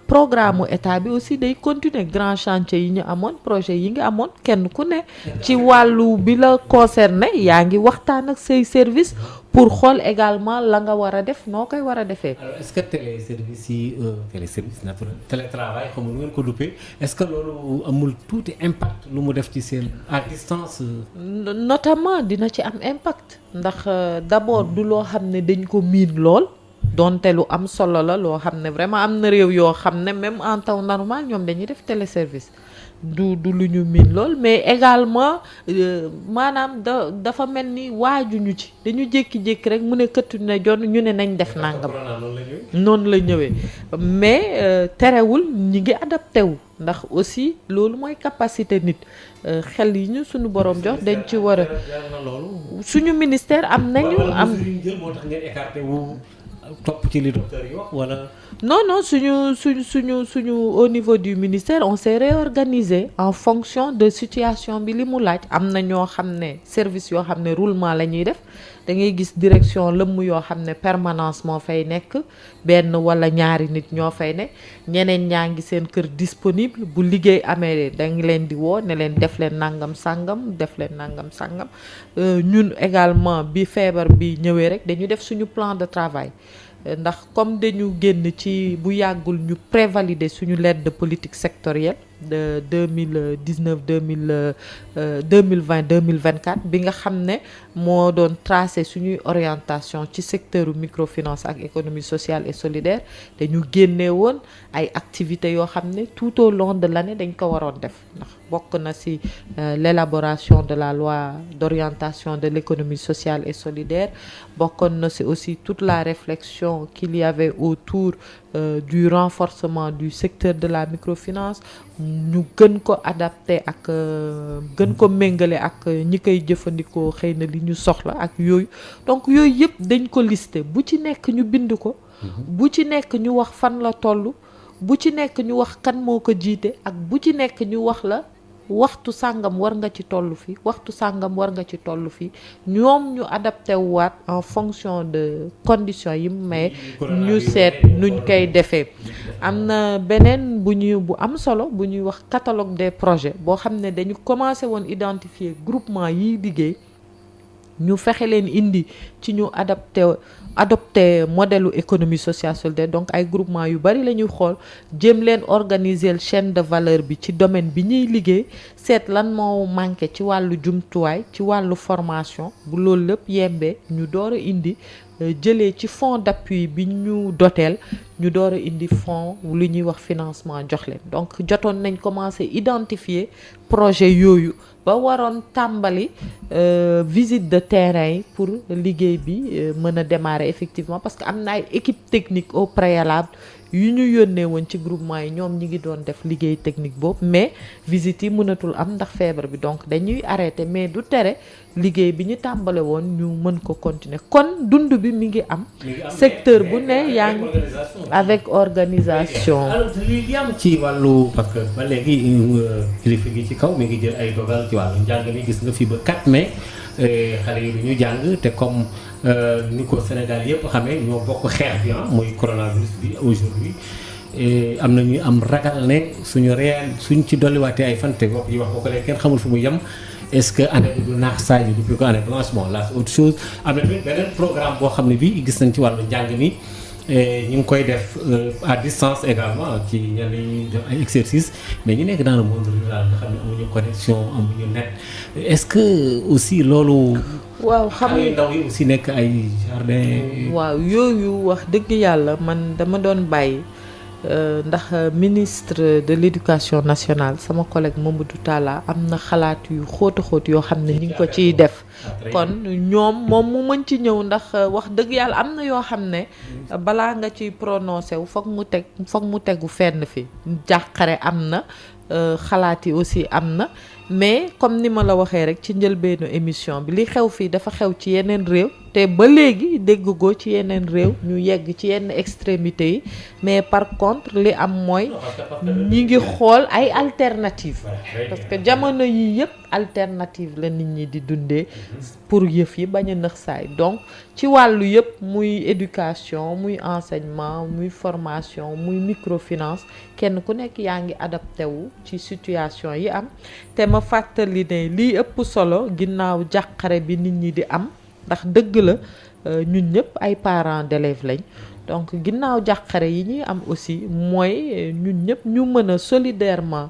programme état bi aussi day continuer grand chantier yi ñu amoon projet yi nga amoon kenn ku ne ci wàllu bi la concerné yaa ngi waxtaan ak say service pour xool également la nga war a def noo koy war a defee. alors est-ce que téléservice yi téléservice naturel télétravail xam nga nu ngeen ko duppee est-ce que loolu amul tuuti impact lu mu def ci seen à distance. notamment dina ci am impact ndax d'abord du loo xam ne dañ ko miin lool. donte lu am solo la loo xam ne vraiment am na réew yoo xam ne même en temps normal ñoom dañuy def téléservice du lu ñu miin lool mais également maanaam dafa mel ni waajuñu ci dañu jékki-jékki rek mu ne këttu ne jon ñu ne nañ def nangam noonu la ñëwee mais terewul ñi ngi adapté wu ndax aussi loolu mooy capacité nit xel yi ñu suñu borom jox dañ ci war a suñu ministère am nañu am topp ci li docteur yi wax wala. non suñu au niveau du ministère on s'est réorganisé en fonction de situation bi li mu laaj. am na ñoo xam ne service yoo xam ne roulement la ñuy def da ngay gis direction lëmm yoo xam ne permanence moo fay nekk benn wala ñaari nit ñoo fay ne ñeneen ñaa ngi seen kër disponible bu liggéey amee da ngi leen di woo ne leen def leen nangam sangam def leen nangam sangam ñun également bi feebar bi ñëwee rek dañu def suñu plan de travail. ndax comme dañu génn ci bu yàggul ñu prévalider suñu lettre de politique sectorielle de 2020-2024 bi nga xam ne moo doon tracé suñuy orientation ci secteur microfinance ak économie sociale et solidaire dañu génnee woon ay activités yoo xam ne tout au long de l'année dañ ko waroon def ndax bokk na ci l'élaboration de la loi d'orientation de l'économie sociale et solidaire bokkoon na ci aussi toute la réflexion qu'il y avait autour du renforcement du secteur de la microfinance ñu gën ko adapté ak gën ko méngale ak ñi koy jëfandikoo xëy na li ñu soxla ak yooyu donc yooyu yëpp dañ ko listé bu ci nekk ñu bind ko bu ci nekk ñu wax fan la toll bu ci nekk ñu wax kan moo ko jiite ak bu ci nekk ñu wax la waxtu sàngam war nga ci toll fii waxtu sàngam war nga ci toll fii ñoom ñu adapté waat en fonction de conditions yi mais ñu seet nuñ koy defee. am na beneen bu am solo bu ñuy wax catalogue des projets boo xam ne dañu commencé woon identifier groupement yiy liggéey ñu fexe leen indi ci ñu adopté modèle économie sociale solidaire donc ay groupement yu bari la ñuy xool jéem leen organiser chaîne de valeur bi ci domaine bi ñuy liggéey seet lan moo manqué ci wàllu jumtuwaay ci wàllu formation bu loolu lépp yembee ñu door a indi jëlee ci fonds d'appui bi ñu doteel ñu door a indi fonds lu ñuy wax financement jox leen donc jotoon nañ commencé identifier projet yooyu ba waroon tàmbali visite de terrain yi pour liggéey bi mën a démarrer effectivement parce que am na ay équipe technique au préalable yu ñu yónnee woon ci groupement yi ñoom ñi ngi doon def liggéey technique boobu mais visite yi mënatul am ndax feebar bi donc dañuy arrêter mais du tere liggéey bi ñu tàmbale woon ñu mën ko continuer kon dund bi mi ngi am secteur bu ne yaa ngi avec organisation. alors li am ci wàllu parce que ba léegi kilifa gi ci kaw mi ngi jël ay dogal ci wàllu njàng mi gis nga fi ba 4 mai xale yi du ñu jàng te comme ni ko Sénégal yëpp xamee ñoo bokk xeex bi muy coronavirus bi aujourd'hui am na ñu am ragal ne suñu ci dolliwaatee ay fan te wax yi wax boo ko léegi kenn xamul fu mu yem est-ce que année bi du naax saa yi depuis que année blanche bon là c'est autre chose am na beneen programme boo xam ne bi gis nañ ci wàllu njàng mi ñu ngi koy def à distance également ci ñenn ñi def ay exercices mais ñu nekk dans le monde rural nga xam ne amuñu connexion amuñu net est-ce que aussi loolu. waaw xam nga ndaw yi aussi nekk ay jardin. waaw yooyu wax dëgg yàlla man dama doon bàyyi ndax ministre de l'éducation nationale sama collègue Mamadou Talla am na xalaat yu xóotu xóot yoo xam ne ñu ngi ko ciy def kon ñoom moom mu mën ci ñëw ndax wax dëgg yàlla am na yoo xam ne balaa nga ciy prononcé wu foog mu tegu fenn fi jàqare am na xalaat yi aussi am na mais comme ni ma la waxee rek ci njëlbeenu émission bi li xew fii dafa xew ci yeneen réew te ba léegi déggoo ci yeneen réew ñu yegg ci yenn extrémités yi mais par contre li am mooy ñi ngi xool ay alternatives parce que jamono yi yëpp alternative la nit ñi di dundee pour yëf yi bañ a nëx saay donc ci wàllu yëpp muy éducation muy enseignement muy formation muy microfinance kenn ku nekk yaa ngi adapté wu ci situation yi am te ma fàttali ne lii ëpp solo ginnaaw jàqare bi nit ñi di am ndax dëgg la ñun ñëpp ay parents d'élèves lañ donc ginnaaw jàqare yi ñuy am aussi mooy ñun ñëpp ñu mën a solidairement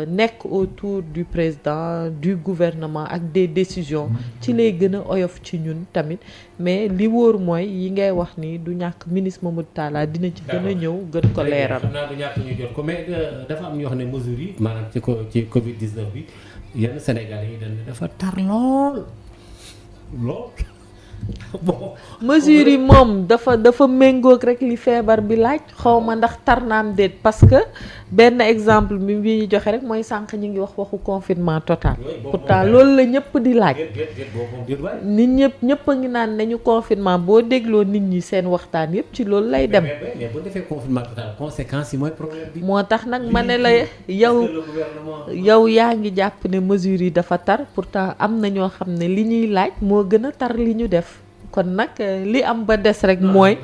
nekk autour du président du gouvernement ak des décisions ci lay gën a oyof ci ñun tamit mais li wóor mooy yi ngay wax ni du ñàkk ministre Mamadou Talla dina ci gën a ñëw gën ko leeral. xam naa du ñàkk ñu jot ko mais dafa am ñoo xam ne mesures yi maanaam ci Covid 19 bi yenn Sénégalais yi dañ dafa tar lool bon mesures yi moom dafa méngoog rek li feebar bi laaj xaw ma ndax tar naam déet parce que benn exemple bi ñu joxe rek mooy sànq ñu ngi wax waxu confinement total pourtant loolu la ñëpp di laaj nit ñëpp a ngi naan nañu confinement boo dégloo nit ñi seen waxtaan yëpp ci loolu lay dem mais bu defee confinement total conséquences yi mooy problème bi. moo tax nag ma ne la yow yaa ngi jàpp ne mesures yi dafa tar pourtant am na ñoo xam ne li ñuy laaj moo gën a tar li ñu def kon nag li am ba des rek mooy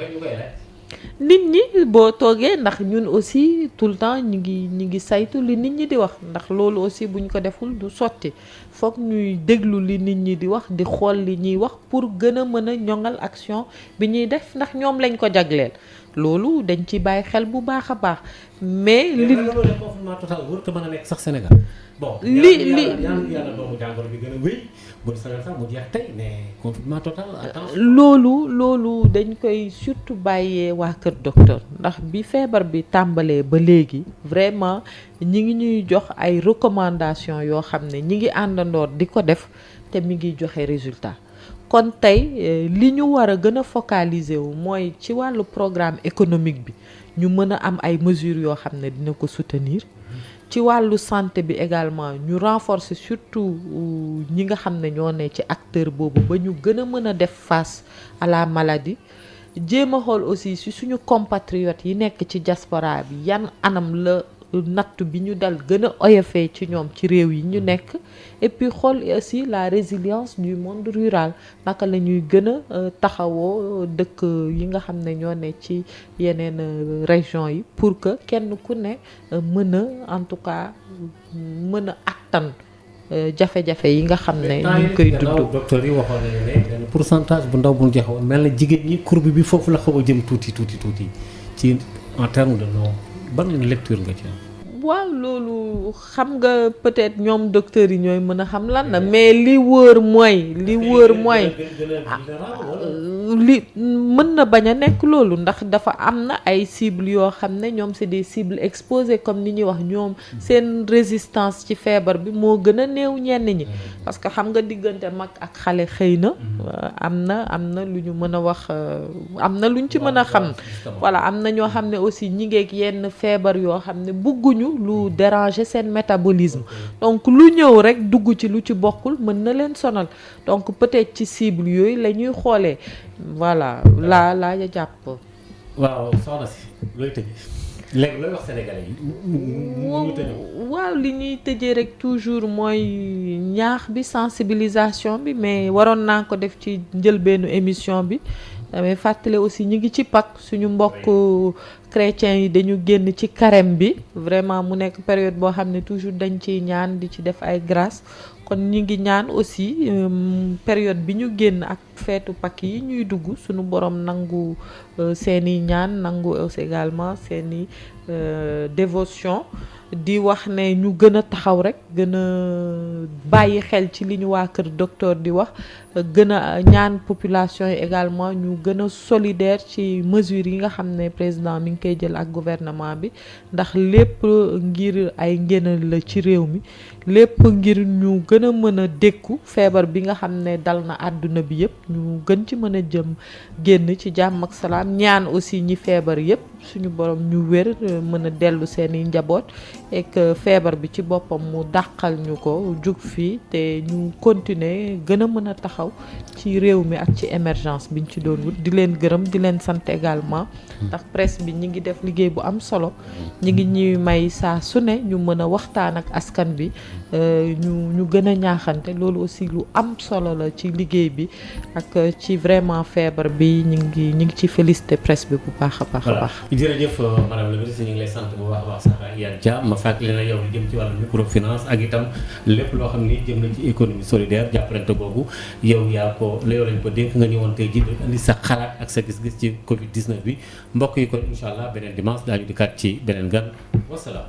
nit ñi boo toogee ndax ñun aussi tout le temps ñu ngi saytu li nit ñi di wax ndax loolu aussi buñ ko deful du sotti foog ñuy déglu li nit ñi di wax di xool li ñuy wax pour gën a mën a ñoŋal action bi ñuy def ndax ñoom lañ ko jagleel loolu dañ ci bàyyi xel bu baax a baax mais li confinement total warut a mën a nekk sax Sénégal bon yàlla doomu jàngoro bi gën a wéy bu Sénégal sax mu jeex tey mais confinement total attention loolu dañ koy surtout bàyyee waa kër docteur ndax bi feebar bi tàmbalee ba léegi vraiment ñi ngi ñuy jox ay recommandations yoo xam ne ñi ngi àndandoor di ko def te mi ngi joxe résultat kon tey li ñu war a gën a focaliser wu mooy ci wàllu programme économique bi ñu mën a am ay mesures yoo xam ne dina ko soutenir ci wàllu santé bi également ñu renforcer surtout ñi nga xam ne ñoo ne ci acteur boobu ba ñu gën a mën a def face à la maladie jéem a xool aussi si suñu compatriotes yi nekk ci diaspora bi yan anam la natt bi ñu dal gën a oyofee ci ñoom ci réew yi ñu nekk et puis xool aussi la résilience du monde rural naka la ñuy gën a taxawoo dëkk yi nga xam ne ñoo ne ci yeneen région yi pour que kenn ku ne mën a en tout cas mën a attan jafe-jafe yi nga xam ne ñu ngi koy dund. docteur yi waxoon nañu ne benn pourcentage bu ndaw bu ñu joxe woon mel na jigéen ñi courbe bi foofu la xaw a jëm tuuti ci en terme de non ban lecture nga ci am. waaw loolu xam nga peut-être ñoom docteurs yi ñooy mën a xam lan la mais li wóor mooy li mën na bañ a nekk loolu ndax dafa am na ay cibles yoo xam ne ñoom c'est des cibles exposées comme ni ñuy wax ñoom seen résistance ci feebar bi moo gën a néew ñenn ñi parce que xam nga diggante mag ak xale xëy na am na lu ñu mën a wax am na luñ ci mën a xam voilà am na ñoo xam ne aussi ñi ngeeg yenn feebar yoo xam ne bugguñu lu déranger seen métabolisme donc lu ñëw rek dugg ci lu ci bokkul mën na leen sonal donc peut-être ci cible yooyu la ñuy xoolee voilà laa jàpp. waaw soxna si looy tëjee léegi looy wax sénégalais yi. waaw li ñuy tëjee rek toujours mooy ñaax bi sensibilisation bi mais waroon naa ko def ci njëlbeenu émission bi. damay fàttale aussi ñu ngi ci Pâques suñu mbokk chrétiens yi dañu génn ci carême bi vraiment mu nekk période boo xam ne toujours dañ ciy ñaan di ci def ay grâce kon ñu ngi ñaan aussi période bi ñu génn ak feetu Pâques yi ñuy dugg suñu borom nangu seeni ñaan nangu aussi également seeni dévotion di wax ne ñu gën a taxaw rek gën a bàyyi xel ci li ñu waa kër docteur di wax gën a ñaan population yi également ñu gën a solidaire ci mesures yi nga xam ne président mi ngi koy jël ak gouvernement bi ndax lépp ngir ay ngénal la ci réew mi lépp ngir ñu gën a mën a dékku feebar bi nga xam ne dal na àdduna bi yëpp ñu gën ci mën a génn ci jàmm ak salaam ñaan aussi ñi feebar yëpp suñu borom ñu wér mën a dellu seeni njaboot et que feebar bi ci boppam mu dàqal ñu ko jug fii te ñu continuer gën a mën a taxaw ci réew mi ak ci émergence biñ ci doon wut di leen gërëm di leen sant également ndax presse bi ñi ngi def liggéey bu am solo ñi ngi ñuy may saa su ne ñu mën a waxtaan ak askan bi ñu gën a ñaaxante loolu aussi lu am solo la ci liggéey bi ak ci vraiment feebar bi ñi ngi ci félicité presse bi bu baax a baax a baax. jërëjëf madame la ministre ñu ngi lay sant bu baax a baax Zahra Iyane Thiam ma fàttali na yow jëm ci wàllu microfinance ak itam lépp loo xam ni jëm na ci économie solidaire jàppalante boobu yow yow lañ ko dénk nga ñëwoon tey ji indi sa xalaat ak sa gis-gis ci Covid 19 bi mbokk yi kon incha allah beneen dimanche daañu dikkaat ci beneen gan wasalaam.